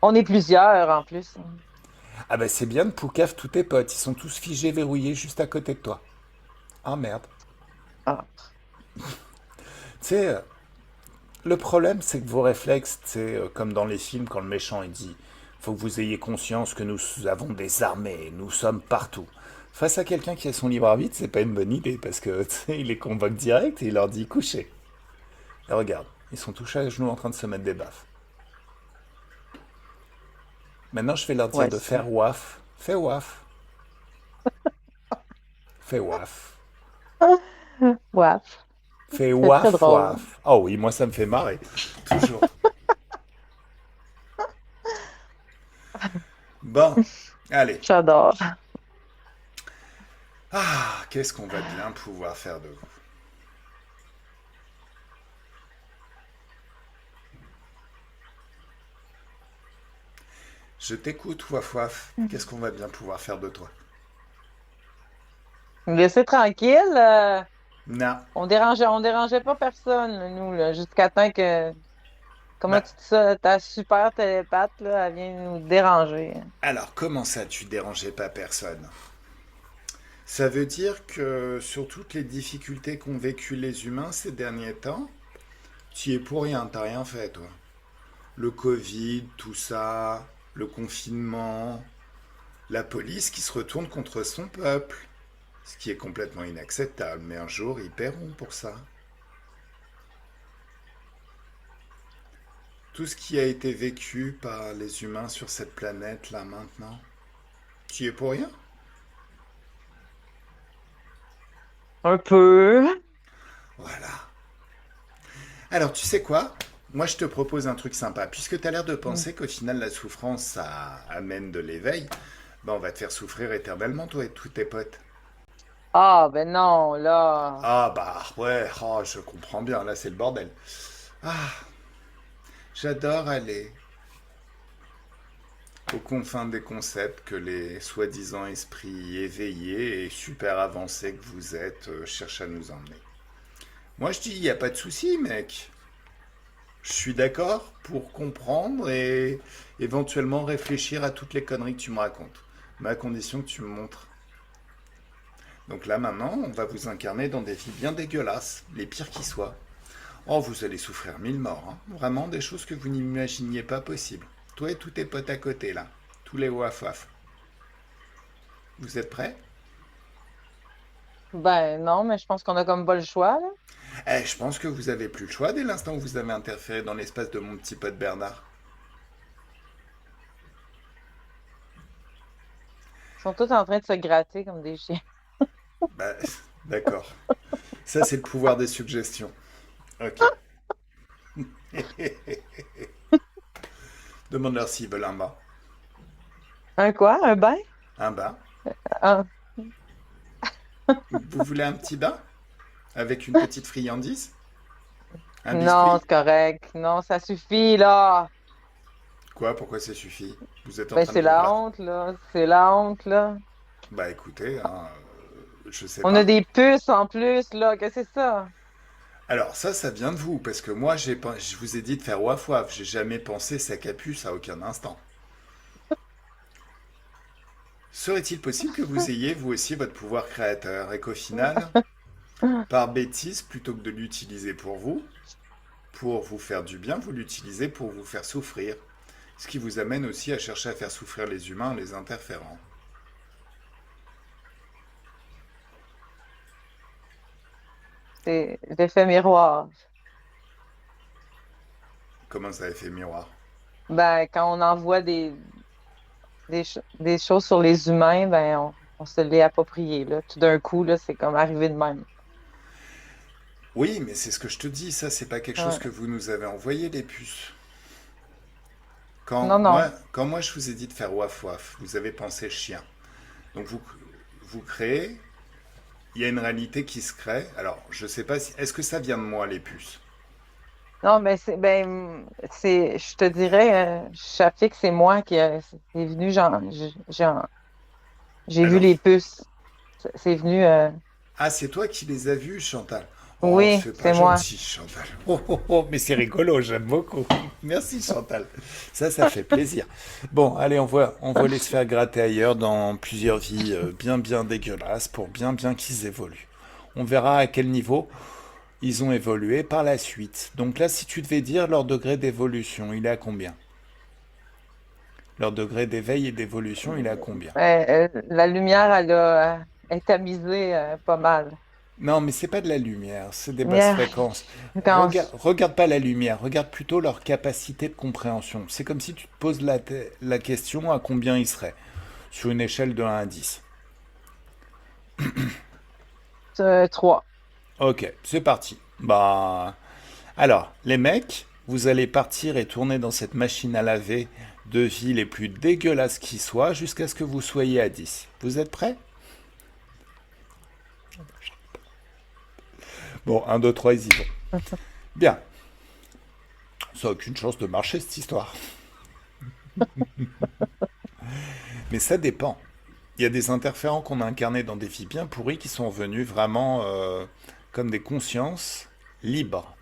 On est plusieurs en plus. Ah bah c'est bien de Poucave, tous tes potes. Ils sont tous figés, verrouillés juste à côté de toi. Ah merde. Ah. Tu sais, le problème, c'est que vos réflexes, c'est comme dans les films quand le méchant il dit faut que vous ayez conscience que nous avons des armées, nous sommes partout. Face à quelqu'un qui a son libre arbitre, c'est pas une bonne idée parce que tu sais, il les convoque direct et il leur dit couchez. Et regarde, ils sont tous à genoux en train de se mettre des baffes. Maintenant, je vais leur dire Ouais, de faire waf. Fais waf. Fais waf. ouais, Fais c'est très waf drôle. waf. Oh oui, moi ça me fait marrer. Toujours. Bon, allez. J'adore. Ah, qu'est-ce qu'on va bien pouvoir faire de vous. Je t'écoute, waf waf. Qu'est-ce qu'on va bien pouvoir faire de toi? Vous laissez tranquille. Non. On dérangeait pas personne, nous, là, jusqu'à temps que, comment Bah, tu dis ça, ta super télépathe, là, elle vient nous déranger. alors comment ça, tu dérangeais pas personne? Ça veut dire que sur toutes les difficultés qu'ont vécues les humains ces derniers temps, tu y es pour rien, t'as rien fait, toi. Le Covid, tout ça, le confinement, la police qui se retourne contre son peuple. Ce qui est complètement inacceptable, mais un jour ils paieront pour ça. Tout ce qui a été vécu par les humains sur cette planète là maintenant, tu y es pour rien? Un peu. Voilà. Alors tu sais quoi? Moi je te propose un truc sympa. Puisque tu as l'air de penser qu'au final la souffrance ça amène de l'éveil, ben on va te faire souffrir éternellement toi et tous tes potes. Ah, ben non, là. Ah bah ouais, oh, je comprends bien, là c'est le bordel. Ah, j'adore aller aux confins des concepts que les soi-disant esprits éveillés et super avancés que vous êtes cherchent à nous emmener. Moi je dis, il n'y a pas de souci mec. Je suis d'accord pour comprendre et éventuellement réfléchir à toutes les conneries que tu me racontes. Mais à condition que tu me montres. Donc là maintenant, on va vous incarner dans des vies bien dégueulasses, les pires qui soient. Oh, vous allez souffrir mille morts. Hein. Vraiment des choses que vous n'imaginiez pas possibles. Toi et tous tes potes à côté là. Tous les waf waf. Vous êtes prêts? Ben non, mais je pense qu'on a comme pas le choix, là. Eh, je pense que vous avez plus le choix dès l'instant où vous avez interféré dans l'espace de mon petit pote Bernard. Ils sont tous en train de se gratter comme des chiens. Bah, d'accord. Ça, c'est le pouvoir des suggestions. Ok. Demande-leur s'ils veulent un bain. Un quoi? Un bain? Un bain. Un... Vous voulez un petit bain? Avec une petite friandise? Un Non, biscuit? c'est correct. Non, ça suffit, là. Quoi? Pourquoi ça suffit? Vous êtes en Ben, train de c'est vous la gratter. honte, là. C'est la honte, là. Bah écoutez, hein, je sais On a pas. des puces en plus, là. Qu'est-ce que c'est ça? Alors ça vient de vous, parce que moi, je vous ai dit de faire waf waf. J'ai jamais pensé sac à puce à aucun instant. Serait-il possible que vous ayez, vous aussi, votre pouvoir créateur et qu'au final, par bêtise, plutôt que de l'utiliser pour vous faire du bien, vous l'utilisez pour vous faire souffrir? Ce qui vous amène aussi à chercher à faire souffrir les humains en les interférant. C'est l'effet miroir. Comment ça a fait miroir? Ben, quand on envoie des choses sur les humains, ben on se l'est approprié, là. Tout d'un coup, là, c'est comme arrivé de même. Oui, mais c'est ce que je te dis, ça, c'est pas quelque chose Ouais. que vous nous avez envoyé, les puces. Non, non. Quand moi je vous ai dit de faire waf waf, vous avez pensé chien. Donc vous créez, il y a une réalité qui se crée. Alors, je sais pas si. Est-ce que ça vient de moi, les puces? Non, mais je te dirais, Shafik, c'est moi qui c'est venu, j'ai vu Alors, les puces. C'est venu, ah, c'est toi qui les as vus, Chantal. Oh, oui, c'est pas c'est moi. gentil, Chantal. Oh, mais c'est rigolo, j'aime beaucoup. Merci, Chantal. Ça fait plaisir. Bon, allez, on va les se faire gratter ailleurs dans plusieurs vies bien dégueulasses pour bien qu'ils évoluent. On verra à quel niveau ils ont évolué par la suite. Donc là, si tu devais dire leur degré d'évolution, il est à combien? Leur degré d'éveil et d'évolution, il est à combien? La lumière, est tamisée, pas mal. Non, mais c'est pas de la lumière, c'est des basses Lumière, fréquences. quand, Regarde pas la lumière, regarde plutôt leur capacité de compréhension. C'est comme si tu te poses la question à combien ils seraient sur une échelle de 1 à 10. 3. Ok, c'est parti. Bah, alors, les mecs, vous allez partir et tourner dans cette machine à laver de vie les plus dégueulasses qui soient jusqu'à ce que vous soyez à 10. Vous êtes prêts? Bon, un, 2, 3, ils y vont. Bien, ça n'a aucune chance de marcher cette histoire. Mais ça dépend. Il y a des interférents qu'on a incarnés dans des vies bien pourries qui sont venus vraiment comme des consciences libres.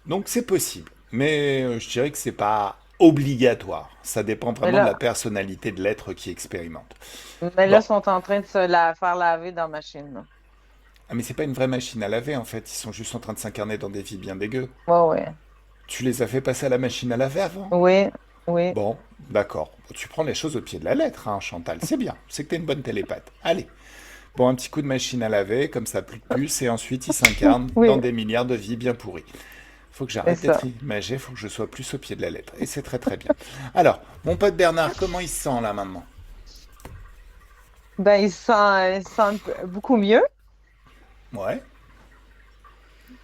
Donc c'est possible. Mais je dirais que c'est pas obligatoire. Ça dépend Mais vraiment de la là, personnalité de l'être qui expérimente. mais là, Bon. ils sont en train de faire laver dans la machine, là. Ah mais c'est pas une vraie machine à laver en fait. Ils sont juste en train de s'incarner dans des vies bien dégueu. Ouais, ouais. Tu les as fait passer à la machine à laver avant? Oui, oui, Bon, d'accord. Tu prends les choses au pied de la lettre, hein, Chantal. C'est bien. C'est que t'es une bonne télépathe. Allez. Bon, un petit coup de machine à laver, comme ça, plus de puce, et ensuite il s'incarne oui, dans des milliards de vies bien pourries. Faut que c'est j'arrête d'être ça. imagé, faut que je sois plus au pied de la lettre. Et c'est très très bien. Alors, mon pote Bernard, comment il se sent là maintenant? Ben, il se sent beaucoup mieux, Ouais,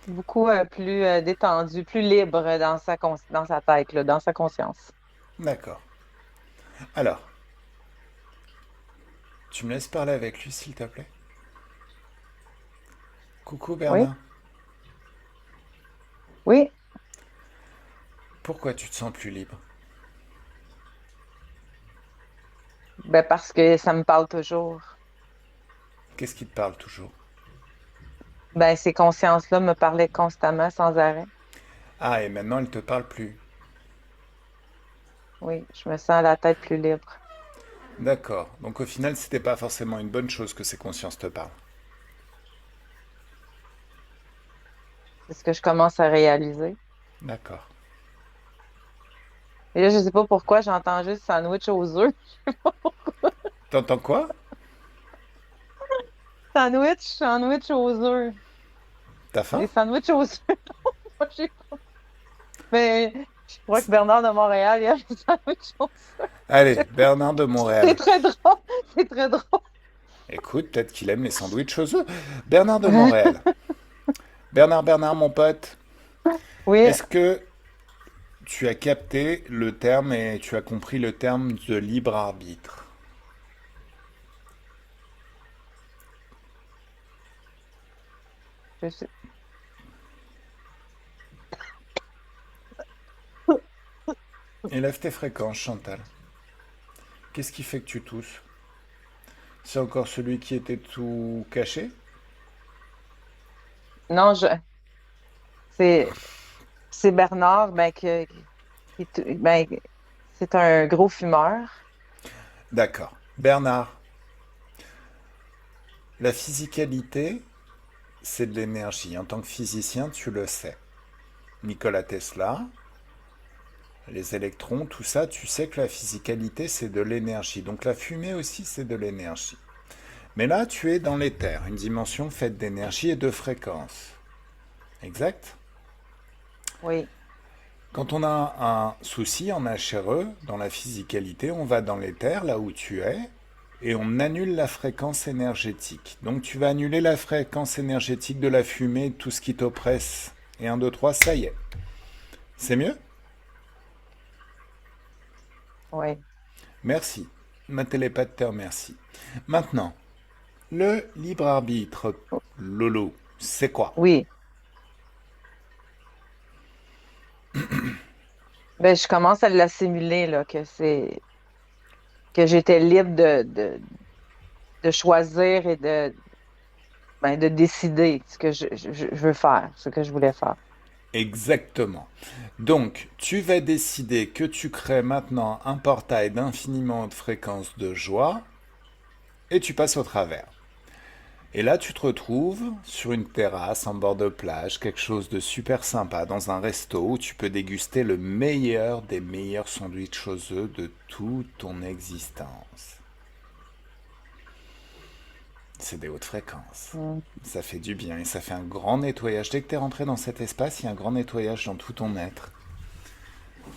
beaucoup plus détendu, plus libre dans sa tête, là, dans sa conscience. d'accord. Alors, tu me laisses parler avec lui, s'il te plaît? Coucou Oui, Bernard. oui, Pourquoi tu te sens plus libre? ben parce que ça me parle toujours. Qu'est-ce qui te parle toujours? Ben, ces consciences-là me parlaient constamment, sans arrêt. Ah, et maintenant elle te parle plus. Oui, je me sens la tête plus libre. D'accord. Donc au final, c'était pas forcément une bonne chose que ces consciences te parlent. C'est ce que je commence à réaliser. D'accord. Et là, je sais pas pourquoi j'entends juste sandwich aux œufs. T'entends quoi? Sandwich aux œufs. T'as faim? Des sandwichs aux œufs. Moi, Mais je crois que Bernard de Montréal, il a des sandwichs aux œufs. Allez, Bernard de C'est Montréal. très drôle. C'est très drôle. Écoute, peut-être qu'il aime les sandwichs aux œufs. Bernard de Montréal. Bernard, mon pote. Oui, Est-ce que tu as capté le terme et tu as compris le terme de libre arbitre? je sais. Élève tes fréquences, Chantal. Qu'est-ce qui fait que tu tousses? C'est encore celui qui était tout caché? Non, c'est, c'est Bernard, ben, c'est un gros fumeur. D'accord. Bernard, la physicalité, c'est de l'énergie. En tant que physicien, tu le sais. Nikola Tesla, les électrons, tout ça, tu sais que la physicalité, c'est de l'énergie. Donc la fumée aussi, c'est de l'énergie. Mais là, tu es dans l'éther, une dimension faite d'énergie et de fréquence. Exact? Oui, Quand on a un souci en HRE, dans la physicalité, on va dans l'éther, là où tu es, et on annule la fréquence énergétique. Donc tu vas annuler la fréquence énergétique de la fumée, tout ce qui t'oppresse. Et 1, 2, 3, ça y est. C'est mieux? Oui. Merci. Ma télépathe te remercie. Maintenant, le libre arbitre, Lolo, c'est quoi? Oui. Ben, je commence à l'assimiler, là, que j'étais libre de choisir et de décider ce que je veux faire, ce que je voulais faire. Exactement. Donc, tu vas décider que tu crées maintenant un portail d'infiniment haute fréquence de joie et tu passes au travers. Et là, tu te retrouves sur une terrasse en bord de plage, quelque chose de super sympa, dans un resto où tu peux déguster le meilleur des meilleurs sandwichs aux œufs de toute ton existence. C'est des hautes fréquences. Mm. Ça fait du bien et ça fait un grand nettoyage. Dès que tu es rentré dans cet espace, il y a un grand nettoyage dans tout ton être.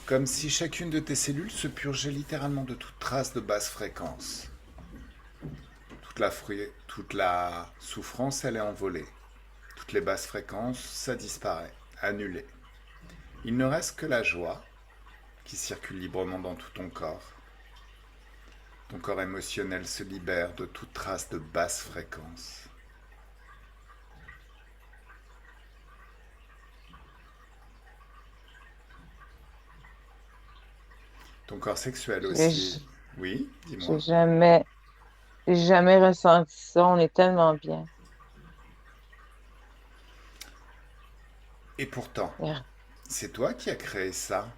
Comme si chacune de tes cellules se purgeait littéralement de toute trace de basse fréquence. Toute la souffrance, elle est envolée. Toutes les basses fréquences, ça disparaît, annulé. Il ne reste que la joie qui circule librement dans tout ton corps. Ton corps émotionnel se libère de toute trace de basse fréquence. Ton corps sexuel J'ai aussi. Oui, j'ai dis-moi. jamais ressenti ça. On est tellement bien. Et pourtant, Yeah. c'est toi qui as créé ça.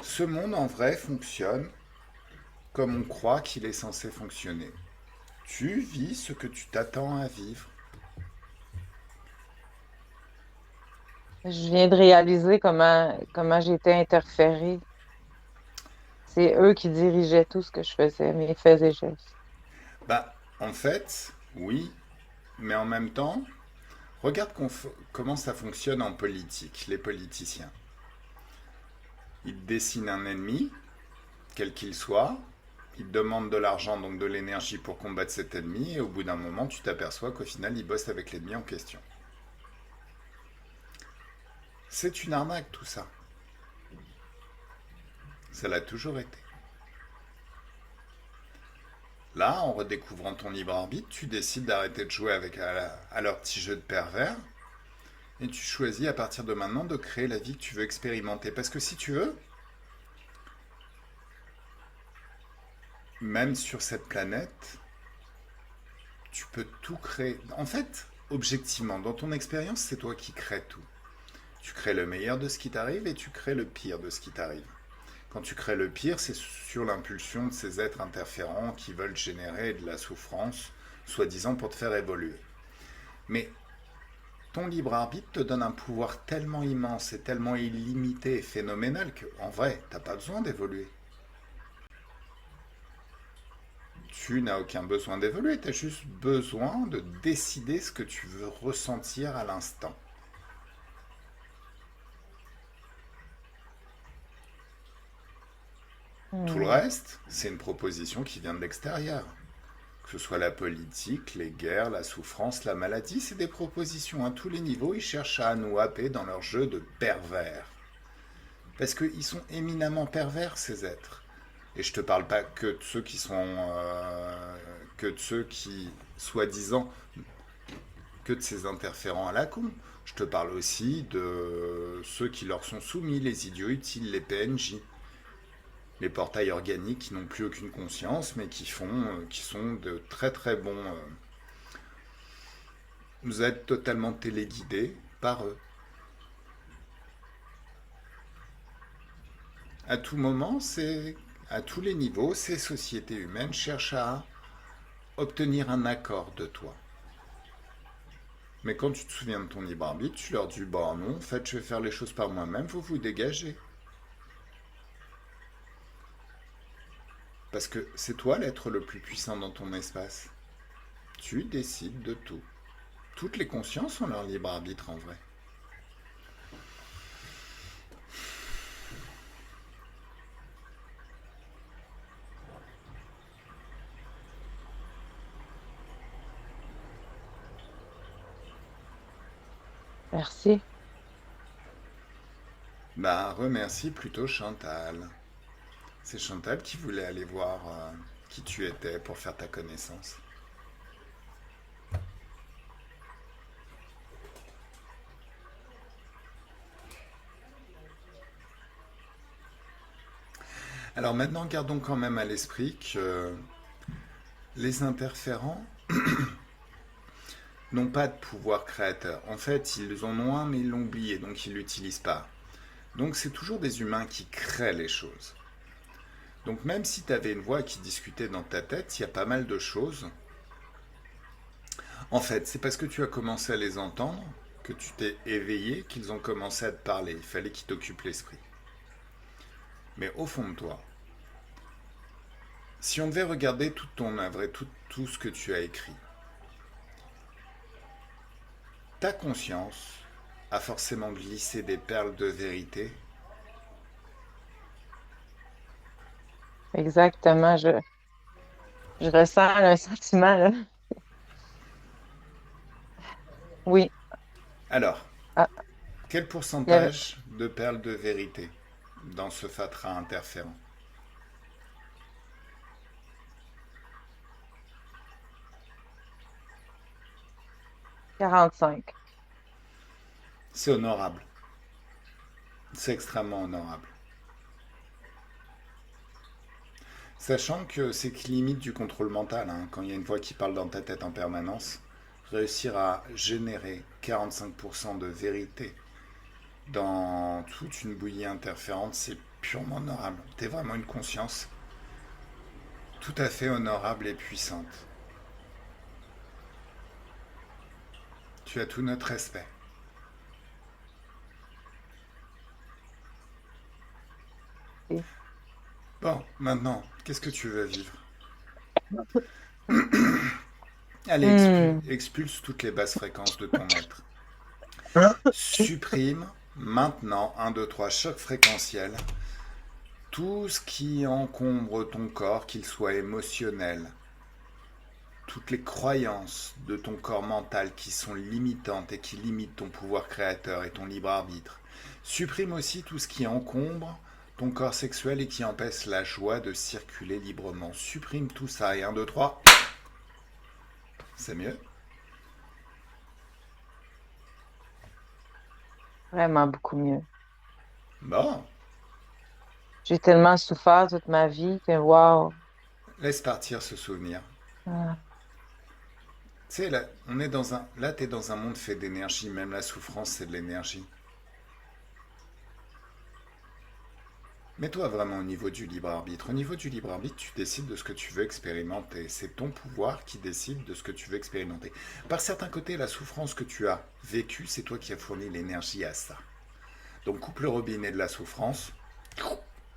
Ce monde en vrai fonctionne comme on croit qu'il est censé fonctionner. Tu vis ce que tu t'attends à vivre. Je viens de réaliser comment j'ai été interférée. C'est eux qui dirigeaient tout ce que je faisais, mes faits et gestes. Bah, en fait, oui, mais en même temps, regarde comment ça fonctionne en politique, les politiciens. Ils dessinent un ennemi, quel qu'il soit, ils demandent de l'argent, donc de l'énergie pour combattre cet ennemi, et au bout d'un moment, tu t'aperçois qu'au final, ils bossent avec l'ennemi en question. C'est une arnaque tout ça. Ça l'a toujours été. Là, en redécouvrant ton libre arbitre, tu décides d'arrêter de jouer à leur petit jeu de pervers, et tu choisis à partir de maintenant de créer la vie que tu veux expérimenter. Parce que si tu veux, même sur cette planète, tu peux tout créer. En fait, objectivement, dans ton expérience, c'est toi qui crées tout. Tu crées le meilleur de ce qui t'arrive et tu crées le pire de ce qui t'arrive. Quand tu crées le pire, c'est sur l'impulsion de ces êtres interférents qui veulent générer de la souffrance, soi-disant pour te faire évoluer. Mais ton libre arbitre te donne un pouvoir tellement immense et tellement illimité et phénoménal que, en vrai, t'as pas besoin d'évoluer. Tu n'as aucun besoin d'évoluer, tu as juste besoin de décider ce que tu veux ressentir à l'instant. Tout le Hmm. reste, c'est une proposition qui vient de l'extérieur. Que ce soit la politique, les guerres, la souffrance, la maladie, c'est des propositions à tous les niveaux. Ils cherchent à nous happer dans leur jeu de pervers. Parce qu'ils sont éminemment pervers, ces êtres. Et je te parle pas que de ceux qui sont. Que de ceux qui, soi-disant, que de ces interférents à la con. Je te parle aussi de ceux qui leur sont soumis, les idiots utiles, les PNJ, les portails organiques qui n'ont plus aucune conscience, mais qui sont de très très bons. Vous êtes totalement téléguidés par eux. À tout moment, à tous les niveaux, ces sociétés humaines cherchent à obtenir un accord de toi. Mais quand tu te souviens de ton libre arbitre, tu leur dis bah non, en fait, je vais faire les choses par moi-même, vous vous dégagez. Parce que c'est toi l'être le plus puissant dans ton espace. Tu décides de tout. Toutes les consciences ont leur libre arbitre en vrai. Merci. Bah, remercie plutôt Chantal. C'est Chantal qui voulait aller voir qui tu étais pour faire ta connaissance. Alors maintenant, gardons quand même à l'esprit que les interférents n'ont pas de pouvoir créateur. En fait, ils en ont un, mais ils l'ont oublié, donc ils ne l'utilisent pas. Donc c'est toujours des humains qui créent les choses. Donc même si tu avais une voix qui discutait dans ta tête, il y a pas mal de choses. En fait, c'est parce que tu as commencé à les entendre, que tu t'es éveillé, qu'ils ont commencé à te parler. Il fallait qu'ils t'occupent l'esprit. Mais au fond de toi, si on devait regarder toute ton œuvre et tout ce que tu as écrit, ta conscience a forcément glissé des perles de vérité. Exactement. Je ressens un sentiment, là. Oui. Alors, Ah, quel il y avait pourcentage de perles de vérité dans ce fatras interférent? 45. C'est honorable. C'est extrêmement honorable. Sachant que c'est que limite du contrôle mental, hein, quand il y a une voix qui parle dans ta tête en permanence, réussir à générer 45% de vérité dans toute une bouillie interférente, c'est purement honorable. T'es vraiment une conscience tout à fait honorable et puissante. Tu as tout notre respect. Bon, maintenant, qu'est-ce que tu veux vivre? Allez, Hmm. expulse toutes les basses fréquences de ton être. Supprime maintenant, un 2 3 choc fréquentiel, tout ce qui encombre ton corps, qu'il soit émotionnel, toutes les croyances de ton corps mental qui sont limitantes et qui limitent ton pouvoir créateur et ton libre arbitre. Supprime aussi tout ce qui encombre ton corps sexuel et qui empêche la joie de circuler librement. Supprime tout ça et un 2 3 c'est mieux? Vraiment beaucoup mieux. Bon, J'ai tellement souffert toute ma vie que, wow. laisse partir ce souvenir. Ah, Tu sais, là, on est dans un, là, t'es dans un monde fait d'énergie. Même la souffrance, c'est de l'énergie. Mets-toi vraiment au niveau du libre arbitre. Au niveau du libre arbitre, tu décides de ce que tu veux expérimenter. C'est ton pouvoir qui décide de ce que tu veux expérimenter. Par certains côtés, la souffrance que tu as vécue, c'est toi qui as fourni l'énergie à ça. Donc coupe le robinet de la souffrance.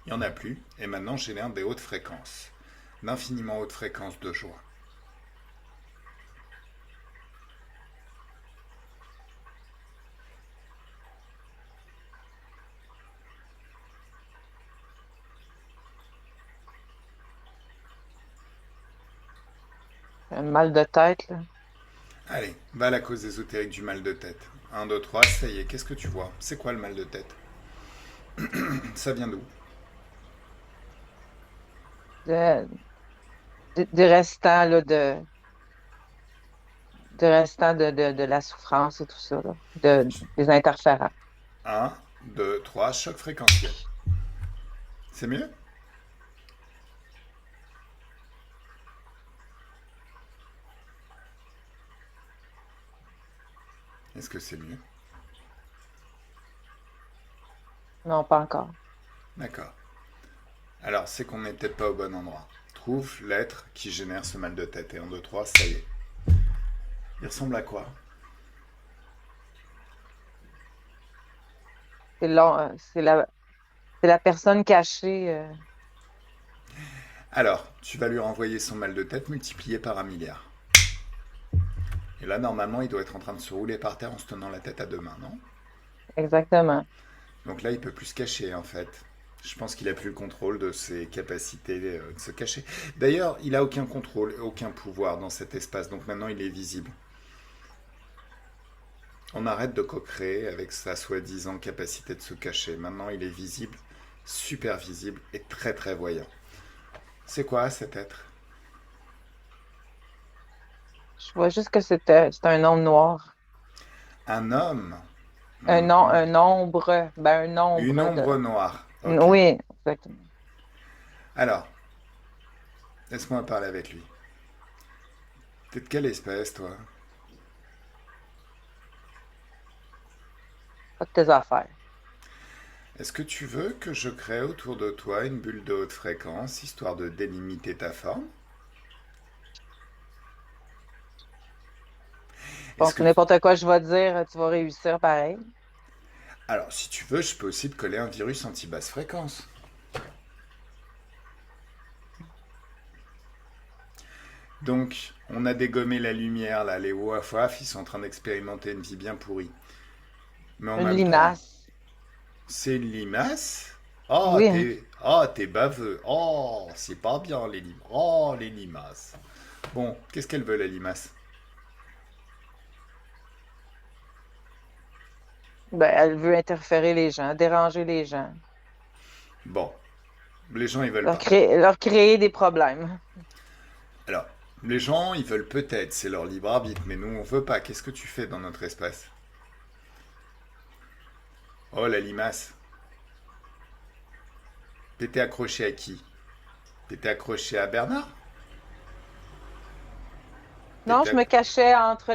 Il n'y en a plus. Et maintenant, génère des hautes fréquences. D'infiniment hautes fréquences de joie. un mal de tête, là. Allez, va à la cause ésotérique du mal de tête. Un 2 3 ça y est, qu'est-ce que tu vois? C'est quoi le mal de tête? Ça vient d'où? De, des restants, là, de restant de la souffrance et tout ça, là, des interférents. Un 2 3 choc fréquentiel. C'est mieux? Est-ce que c'est mieux? Non, pas encore. D'accord. Alors, c'est qu'on n'est peut-être pas au bon endroit. Trouve l'être qui génère ce mal de tête. Et un 2 3 ça y est. Il ressemble à quoi? C'est la personne cachée. Alors, tu vas lui renvoyer son mal de tête multiplié par 1 milliard. Et là, normalement, il doit être en train de se rouler par terre en se tenant la tête à deux mains, non? Exactement. Donc là, il peut plus se cacher, en fait. Je pense qu'il a plus le contrôle de ses capacités de se cacher. D'ailleurs, il a aucun contrôle, aucun pouvoir dans cet espace. Donc maintenant, il est visible. On arrête de co-créer avec sa soi-disant capacité de se cacher. Maintenant, il est visible, super visible et très très voyant. C'est quoi cet être? Je vois juste que c'est un homme noir. Un homme. Un Mhm. ombre, ben un Une nombre de. ombre noire. Ok. Oui, exactement. Alors, laisse-moi parler avec lui. T'es de quelle espèce, toi? Pas de tes affaires. Est-ce que tu veux que je crée autour de toi une bulle de haute fréquence, histoire de délimiter ta forme? Je Est-ce pense que... que n'importe quoi je vais te dire, tu vas réussir pareil. Alors, si tu veux, je peux aussi te coller un virus anti-basse fréquence. Donc, on a dégommé la lumière, là, les waf ils sont en train d'expérimenter une vie bien pourrie. Mais en Une même temps, limace. c'est une limace. Oh, Oui, hein. t'es baveux. Oh, c'est pas bien, les limaces. Oh, les limaces. Bon, qu'est-ce qu'elle veut, la limace? Ben, elle veut interférer les gens, déranger les gens, Bon, les gens, ils veulent pas. leur créer des problèmes. Alors, les gens, ils veulent peut-être, c'est leur libre arbitre, mais nous, on veut pas. Qu'est-ce que tu fais dans notre espace? Oh, la limace. T'étais accroché à qui? T'étais accroché à Bernard? Non, T'étais je me cachais entre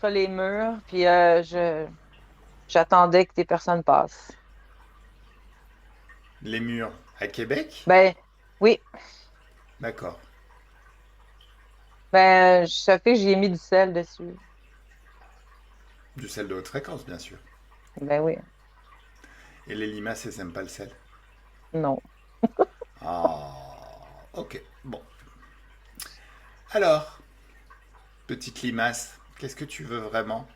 les murs, puis j'attendais que des personnes passent. les murs à Québec? Ben, oui. D'accord. Ben, ça fait que j'y ai mis du sel dessus. Du sel de haute fréquence, bien sûr. Ben oui. Et les limaces, elles aiment pas le sel. Non. Ah, ok. Bon. Alors, petite limace, qu'est-ce que tu veux vraiment?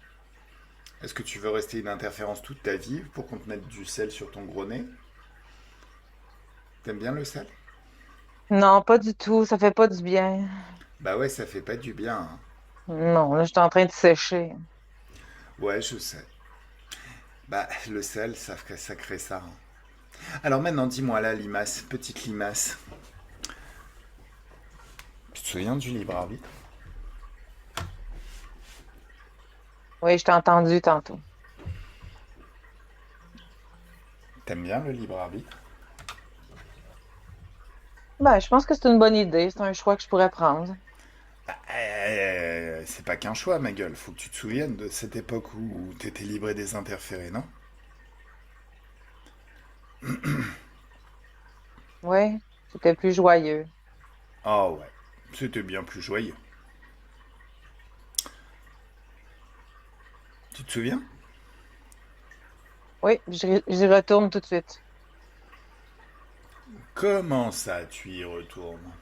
Est-ce que tu veux rester une interférence toute ta vie pour qu'on te mette du sel sur ton gros nez? T'aimes bien le sel? Non, pas du tout. Ça fait pas du bien. Bah ouais, ça fait pas du bien, hein. Non, là, j'étais en train de sécher. Ouais, je sais. Bah, le sel, ça crée ça, hein. Alors maintenant, dis-moi là, limace, petite limace. Tu te souviens du libre arbitre? Oui, je t'ai entendu tantôt. T'aimes bien le libre arbitre? Ben, je pense que c'est une bonne idée. C'est un choix que je pourrais prendre. C'est pas qu'un choix, ma gueule. Faut que tu te souviennes de cette époque où t'étais libre et désinterféré, non? Oui, c'était plus joyeux. Ah ouais, c'était bien plus joyeux. Tu te souviens? Oui, j'y retourne tout de suite. Comment ça, tu y retournes?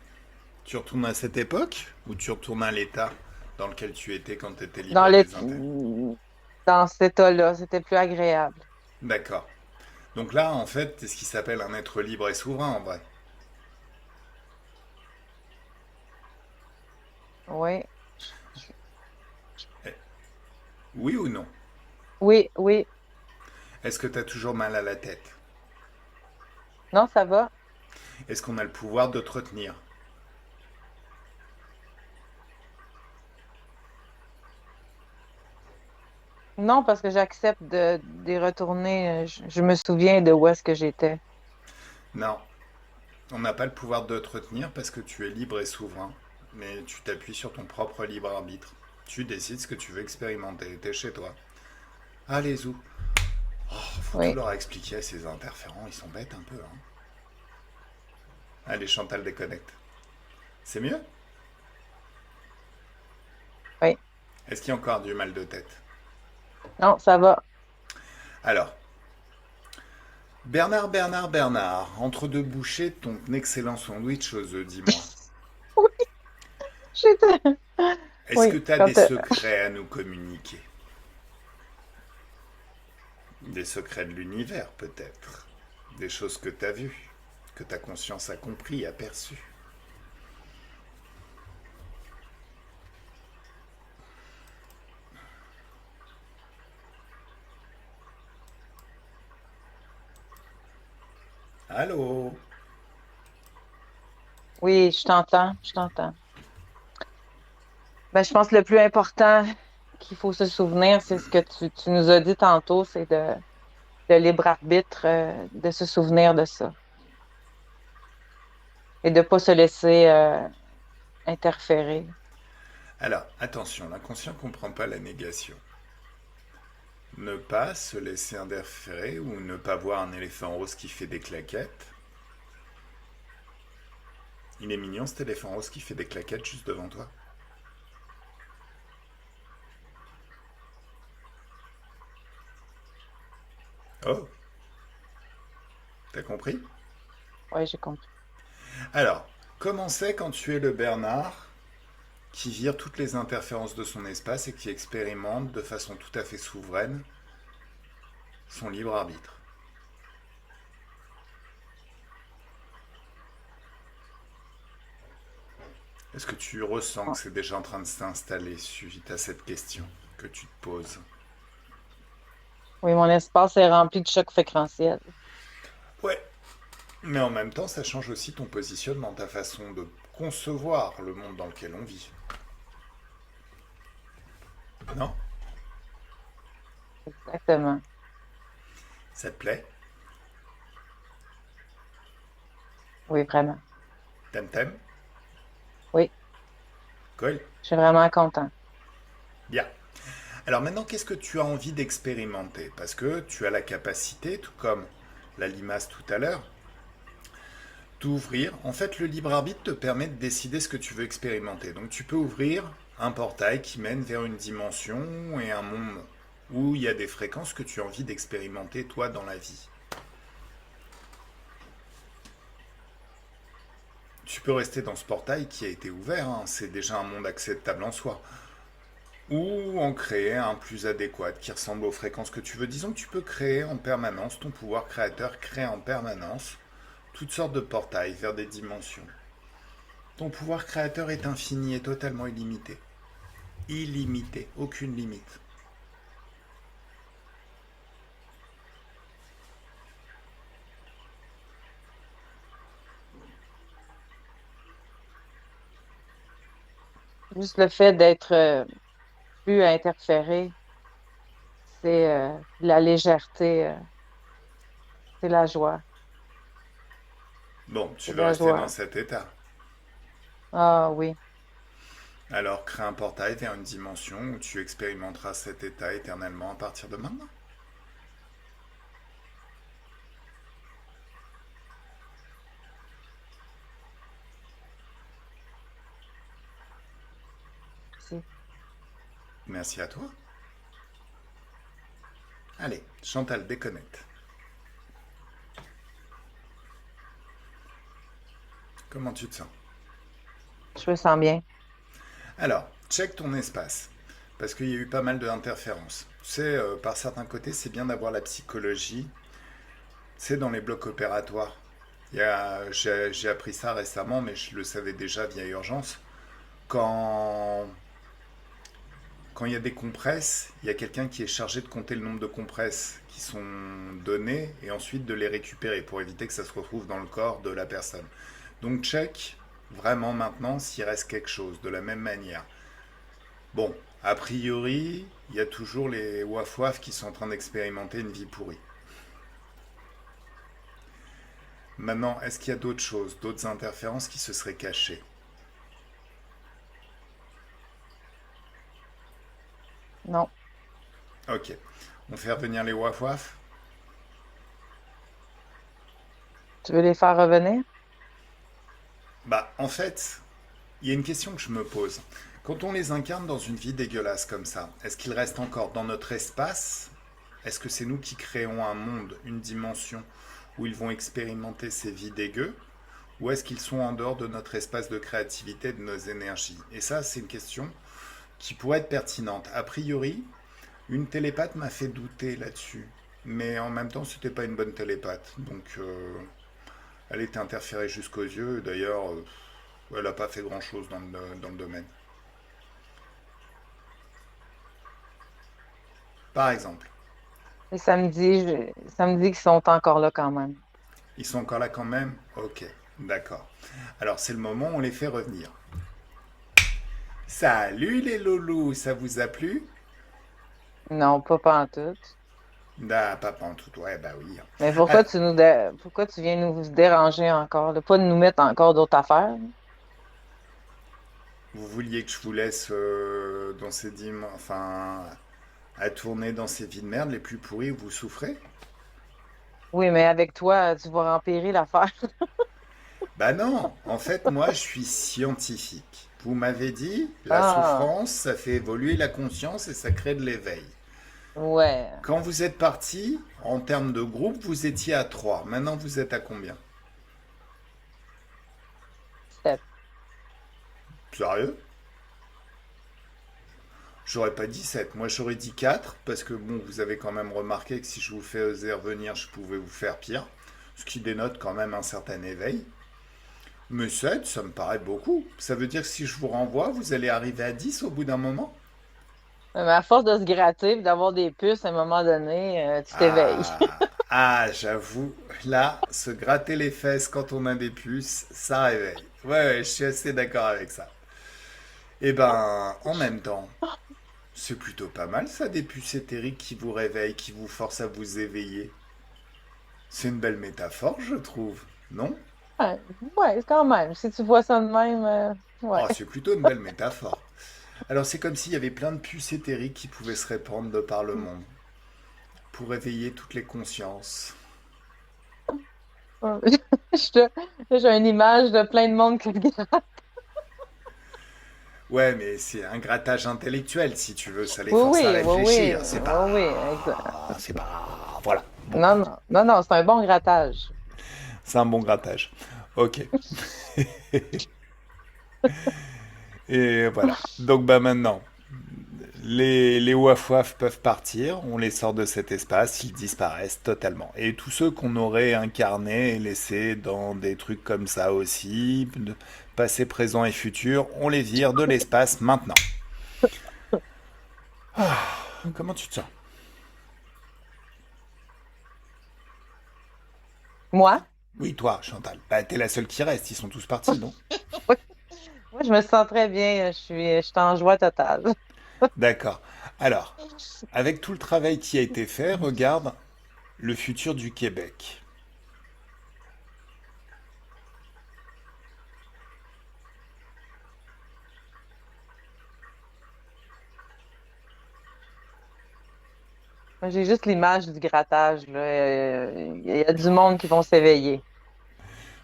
Tu retournes à cette époque ou tu retournes à l'état dans lequel tu étais quand tu étais libre Dans et désinté? dans cet état-là, c'était plus agréable. D'accord. Donc là, en fait, t'es ce qui s'appelle un être libre et souverain, en vrai. Oui, Eh, oui ou non? oui, oui. Est-ce que t'as toujours mal à la tête? Non, ça va. Est-ce qu'on a le pouvoir de te retenir? Non, parce que j'accepte d'y retourner. Je me souviens de où est-ce que j'étais. Non, on n'a pas le pouvoir de te retenir parce que tu es libre et souverain. Mais tu t'appuies sur ton propre libre arbitre. Tu décides ce que tu veux expérimenter. T'es chez toi. Allez, où? Oh, faut tout Oui, leur expliquer à ces interférents. Ils sont bêtes un peu, hein. Allez, Chantal déconnecte. C'est mieux? oui. Est-ce qu'il y a encore du mal de tête? Non, ça va. Alors, Bernard, Bernard, Bernard, entre deux bouchées, ton excellent sandwich aux œufs, dis-moi. Oui, j'étais. Est-ce que Oui, tu as des quand secrets à nous communiquer? Des secrets de l'univers, peut-être. Des choses que tu as vues, que ta conscience a compris, aperçues. Allô? Oui, je t'entends, je t'entends. Ben, je pense que le plus important qu'il faut se souvenir, c'est ce que tu nous as dit tantôt, c'est de libre arbitre, de se souvenir de ça et de ne pas se laisser interférer. Alors, attention, l'inconscient ne comprend pas la négation. Ne pas se laisser interférer ou ne pas voir un éléphant rose qui fait des claquettes. Il est mignon cet éléphant rose qui fait des claquettes juste devant toi. Oh, t'as compris? Oui, j'ai compris. Alors, comment c'est quand tu es le Bernard qui vire toutes les interférences de son espace et qui expérimente de façon tout à fait souveraine son libre arbitre? Est-ce que tu ressens que Bon. c'est déjà en train de s'installer suite à cette question que tu te poses? Oui, mon espace est rempli de chocs fréquentiels. Ouais, mais en même temps, ça change aussi ton positionnement, ta façon de concevoir le monde dans lequel on vit. Non? Exactement. Ça te plaît? Oui, vraiment. T'aimes? Oui, Cool. je suis vraiment content. Bien. Alors maintenant, qu'est-ce que tu as envie d'expérimenter? Parce que tu as la capacité, tout comme la limace tout à l'heure, d'ouvrir. En fait, le libre arbitre te permet de décider ce que tu veux expérimenter. Donc tu peux ouvrir un portail qui mène vers une dimension et un monde où il y a des fréquences que tu as envie d'expérimenter toi dans la vie. Tu peux rester dans ce portail qui a été ouvert, hein, c'est déjà un monde acceptable en soi. Ou en créer un plus adéquat qui ressemble aux fréquences que tu veux. Disons que tu peux créer en permanence, ton pouvoir créateur crée en permanence toutes sortes de portails vers des dimensions. Ton pouvoir créateur est infini et totalement illimité. Illimité, aucune limite. Juste le fait d'être plus interféré, c'est la légèreté, c'est la joie. Bon, tu C'est veux la rester dans joie. cet état. Ah oui, Alors crée un portail vers une dimension où tu expérimenteras cet état éternellement à partir de maintenant. c'est Merci à toi. Allez, Chantal, déconnecte. Comment tu te sens? je me sens bien. Alors, check ton espace, parce qu'il y a eu pas mal d'interférences. Tu sais, par certains côtés, c'est bien d'avoir la psychologie, c'est dans les blocs opératoires. J'ai appris ça récemment, mais je le savais déjà via urgence. Quand, quand il y a des compresses, il y a quelqu'un qui est chargé de compter le nombre de compresses qui sont données et ensuite de les récupérer pour éviter que ça se retrouve dans le corps de la personne. Donc check vraiment maintenant s'il reste quelque chose de la même manière. Bon, a priori, il y a toujours les waf-waf qui sont en train d'expérimenter une vie pourrie. Maintenant, est-ce qu'il y a d'autres choses, d'autres interférences qui se seraient cachées? Non. Ok. On fait revenir les waf-waf? Tu veux les faire revenir? Bah, en fait, il y a une question que je me pose. Quand on les incarne dans une vie dégueulasse comme ça, est-ce qu'ils restent encore dans notre espace? Est-ce que c'est nous qui créons un monde, une dimension où ils vont expérimenter ces vies dégueu? Ou est-ce qu'ils sont en dehors de notre espace de créativité, de nos énergies? Et ça, c'est une question qui pourrait être pertinente. A priori, une télépathe m'a fait douter là-dessus. Mais en même temps, c'était pas une bonne télépathe. Donc, elle était interférée jusqu'aux yeux. D'ailleurs, elle n'a pas fait grand-chose dans le domaine. Par exemple. Et ça me dit qu'ils sont encore là quand même. Ils sont encore là quand même? Ok, d'accord. Alors c'est le moment où on les fait revenir. Salut les loulous, ça vous a plu? Non, pas pantoute. Ah, pas en tout, ouais, bah oui. Mais Ah, pourquoi tu viens nous déranger encore, là? Pas de nous mettre encore d'autres affaires? vous vouliez que je vous laisse dans ces enfin, à tourner dans ces vies de merde les plus pourries où vous souffrez? Oui, mais avec toi, tu vas empirer l'affaire. Bah non, en fait, moi, je suis scientifique. Vous m'avez dit, la Ah, souffrance, ça fait évoluer la conscience et ça crée de l'éveil. ouais. Quand vous êtes parti, en termes de groupe, vous étiez à 3. Maintenant, vous êtes à combien? Sept. Sérieux? J'aurais pas dit 7. Moi, j'aurais dit 4 parce que bon, vous avez quand même remarqué que si je vous fais oser revenir, je pouvais vous faire pire. Ce qui dénote quand même un certain éveil. Mais 7, ça me paraît beaucoup. Ça veut dire que si je vous renvoie, vous allez arriver à 10 au bout d'un moment? Mais à force de se gratter et d'avoir des puces, à un moment donné, tu t'éveilles. J'avoue, là, se gratter les fesses quand on a des puces, ça réveille. Ouais, je suis assez d'accord avec ça. Eh ben, en même temps, c'est plutôt pas mal ça, des puces éthériques qui vous réveillent, qui vous forcent à vous éveiller. C'est une belle métaphore, je trouve, non? Ouais, ouais, quand même. Si tu vois ça de même, ouais. Oh, c'est plutôt une belle métaphore. Alors, c'est comme s'il y avait plein de puces éthériques qui pouvaient se répandre de par le monde pour éveiller toutes les consciences. Je te- J'ai une image de plein de monde qui se gratte. Ouais, mais c'est un grattage intellectuel, si tu veux. Ça les Oui, force à oui, oui, réfléchir. oui, C'est oui, oui, pas. exact. C'est pas. Voilà. Bon, Non, non, non, non, c'est un bon grattage. c'est un bon grattage. Ok. Et voilà. Donc, bah maintenant, les Wafwaf peuvent partir. On les sort de cet espace. Ils disparaissent totalement. Et tous ceux qu'on aurait incarnés et laissés dans des trucs comme ça aussi, passé, présent et futur, on les vire de l'espace maintenant. Comment tu te sens? Moi? Oui, toi, Chantal. Bah, t'es la seule qui reste. Ils sont tous partis, non? Moi, je me sens très bien. Je suis en joie totale. D'accord. Alors, avec tout le travail qui a été fait, regarde le futur du Québec. Moi, j'ai juste l'image du grattage, là. Il y a du monde qui vont s'éveiller.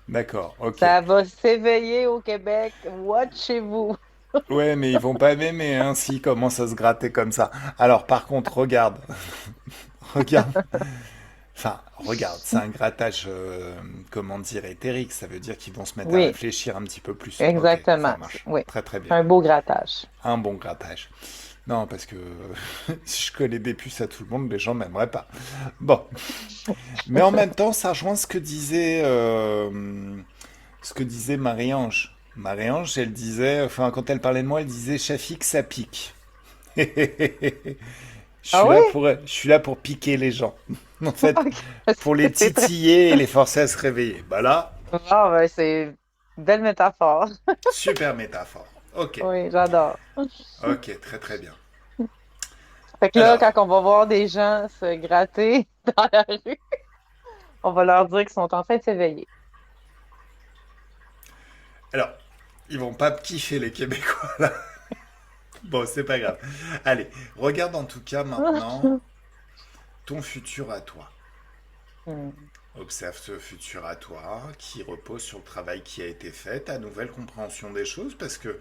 D'accord, ok. Ça va s'éveiller au Québec. Watchez-vous. Ouais, mais ils vont pas m'aimer, hein, s'ils commencent à se gratter comme ça. Alors, par contre, regarde, regarde. Enfin, regarde, c'est un grattage, comment dire, éthérique. Ça veut dire qu'ils vont se mettre à Oui, réfléchir un petit peu plus. Ok, ça exactement. marche. Oui, Très très c'est bien. un beau grattage. Un bon grattage. Non, parce que si je collais des puces à tout le monde, les gens m'aimeraient pas. Bon. Mais en même temps, ça rejoint ce que disait Marie-Ange. Marie-Ange, elle disait, enfin, quand elle parlait de moi, elle disait Shafik, ça pique. Ah oui? Je suis là pour piquer les gens. En fait, Ok. pour les C'est très... titiller et les forcer à se réveiller. Bah là, Ah, ben, c'est une belle métaphore. super métaphore. Ok, Oui, j'adore. ok, très très bien. Fait que là, quand Alors, on va voir des gens se gratter dans la rue, on va leur dire qu'ils sont en train de s'éveiller. alors, ils vont pas kiffer les Québécois là. Bon, c'est pas grave. Allez, regarde en tout cas maintenant ton futur à toi. Hmm, Observe ce futur à toi qui repose sur le travail qui a été fait, ta nouvelle compréhension des choses, parce que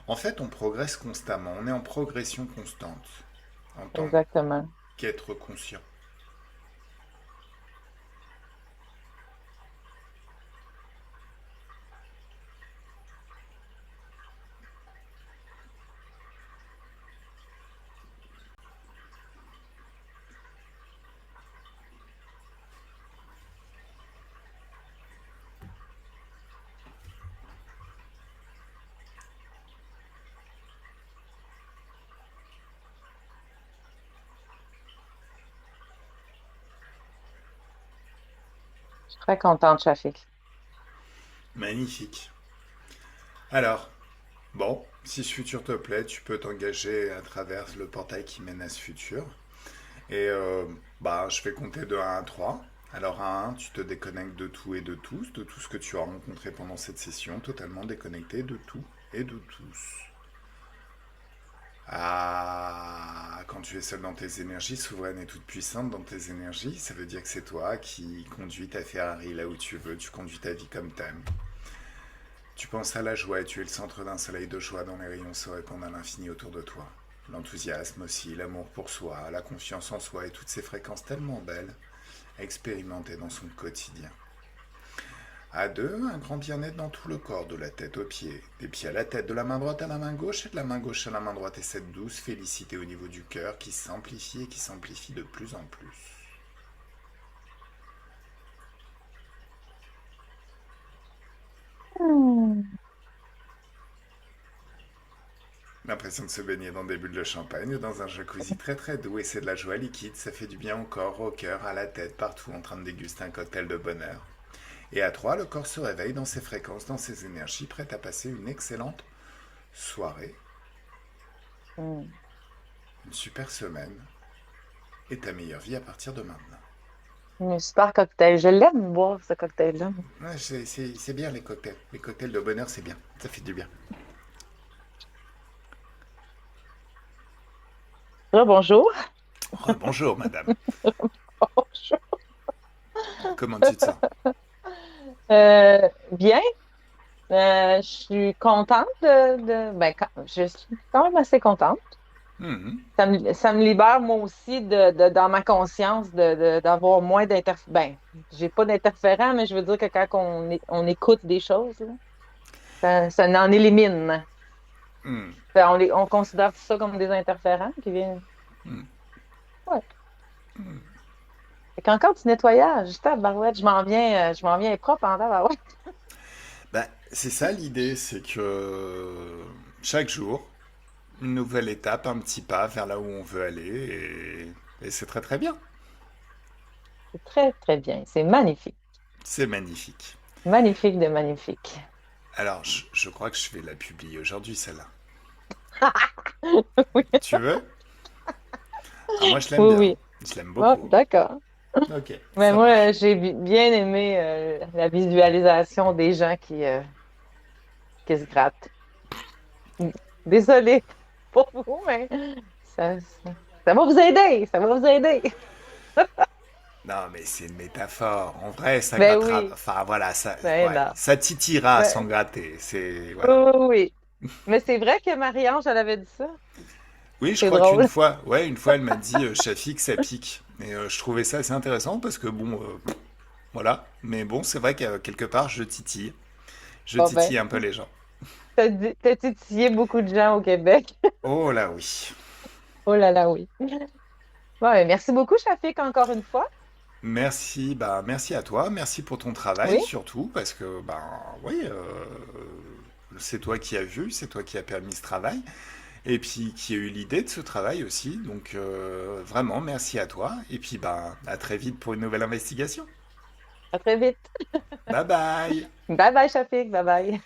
en fait on progresse constamment, on est en progression constante en tant exactement. qu'être conscient. Je suis très contente, Shafik. Magnifique. Alors, bon, si ce futur te plaît, tu peux t'engager à travers le portail qui mène à ce futur. Et je vais compter de 1 à 3. Alors à 1, tu te déconnectes de tout et de tous, de tout ce que tu as rencontré pendant cette session, totalement déconnecté de tout et de tous. Ah, quand tu es seul dans tes énergies, souveraine et toute puissante dans tes énergies, ça veut dire que c'est toi qui conduis ta Ferrari là où tu veux, tu conduis ta vie comme t'aimes. Tu penses à la joie et tu es le centre d'un soleil de joie dont les rayons se répandent à l'infini autour de toi. L'enthousiasme aussi, l'amour pour soi, la confiance en soi et toutes ces fréquences tellement belles à expérimenter dans son quotidien. À 2, un grand bien-être dans tout le corps, de la tête aux pieds, des pieds à la tête, de la main droite à la main gauche et de la main gauche à la main droite et cette douce félicité au niveau du cœur qui s'amplifie et qui s'amplifie de plus en plus. Hmm. L'impression de se baigner dans des bulles de champagne ou dans un jacuzzi très très doux et c'est de la joie liquide, ça fait du bien au corps, au cœur, à la tête, partout en train de déguster un cocktail de bonheur. Et à 3, le corps se réveille dans ses fréquences, dans ses énergies, prêt à passer une excellente soirée, Hmm. une super semaine et ta meilleure vie à partir de maintenant. Un super cocktail. Je l'aime boire, ce cocktail-là. Ouais, c'est bien les cocktails. Les cocktails de bonheur, c'est bien. Ça fait du bien. Bonjour. Bonjour, madame. Comment tu te sens? Bien. Je suis contente je suis quand même assez contente. Mhm. Ça me libère moi aussi dans ma conscience d'avoir moins d'interférences. J'ai pas d'interférents, mais je veux dire que quand on écoute des choses, là, ça en élimine. Mhm. On considère ça comme des interférents qui viennent. Ouais. Fait qu'encore du nettoyage, tabarouette, je m'en viens propre en tabarouette. Bah, c'est ça l'idée, c'est que chaque jour, une nouvelle étape, un petit pas vers là où on veut aller et c'est très très bien. C'est très, très bien. C'est magnifique. C'est magnifique. Magnifique de magnifique. Alors, je crois que je vais la publier aujourd'hui, celle-là. Oui, Tu veux? Ah, moi, je l'aime oui, bien. oui. Je l'aime Bon, beaucoup. d'accord. Ok, Mais ça moi, marche. j'ai bien aimé la visualisation des gens qui se grattent. Désolée pour vous, mais ça, ça, ça va vous aider. Ça va vous aider. Non, mais c'est une métaphore. En vrai, ça Ben grattera. oui. Enfin, voilà, ça, Ben ouais, non. ça titillera sans Ben, gratter. C'est oui, voilà. oui, oui. Mais c'est vrai que Marie-Ange, elle avait dit ça. Oui, je C'est crois qu'une drôle. fois, ouais, une fois, elle m'a dit Shafik, ça pique. Et je trouvais ça assez intéressant parce que bon, voilà. Mais bon, c'est vrai qu'à quelque part, je titille. Je Bon ben, titille un peu les gens. t'as titillé beaucoup de gens au Québec. Oh là oui. Oh là là, oui. Bon, ben, merci beaucoup, Chafik, encore une fois. Merci, bah merci à toi, merci pour ton travail Oui, surtout parce que bah oui, c'est toi qui as vu, c'est toi qui as permis ce travail. Et puis qui a eu l'idée de ce travail aussi. Donc vraiment, merci à toi. Et puis bah, à très vite pour une nouvelle investigation. à très vite. Bye bye. Bye bye, Chafik. Bye bye.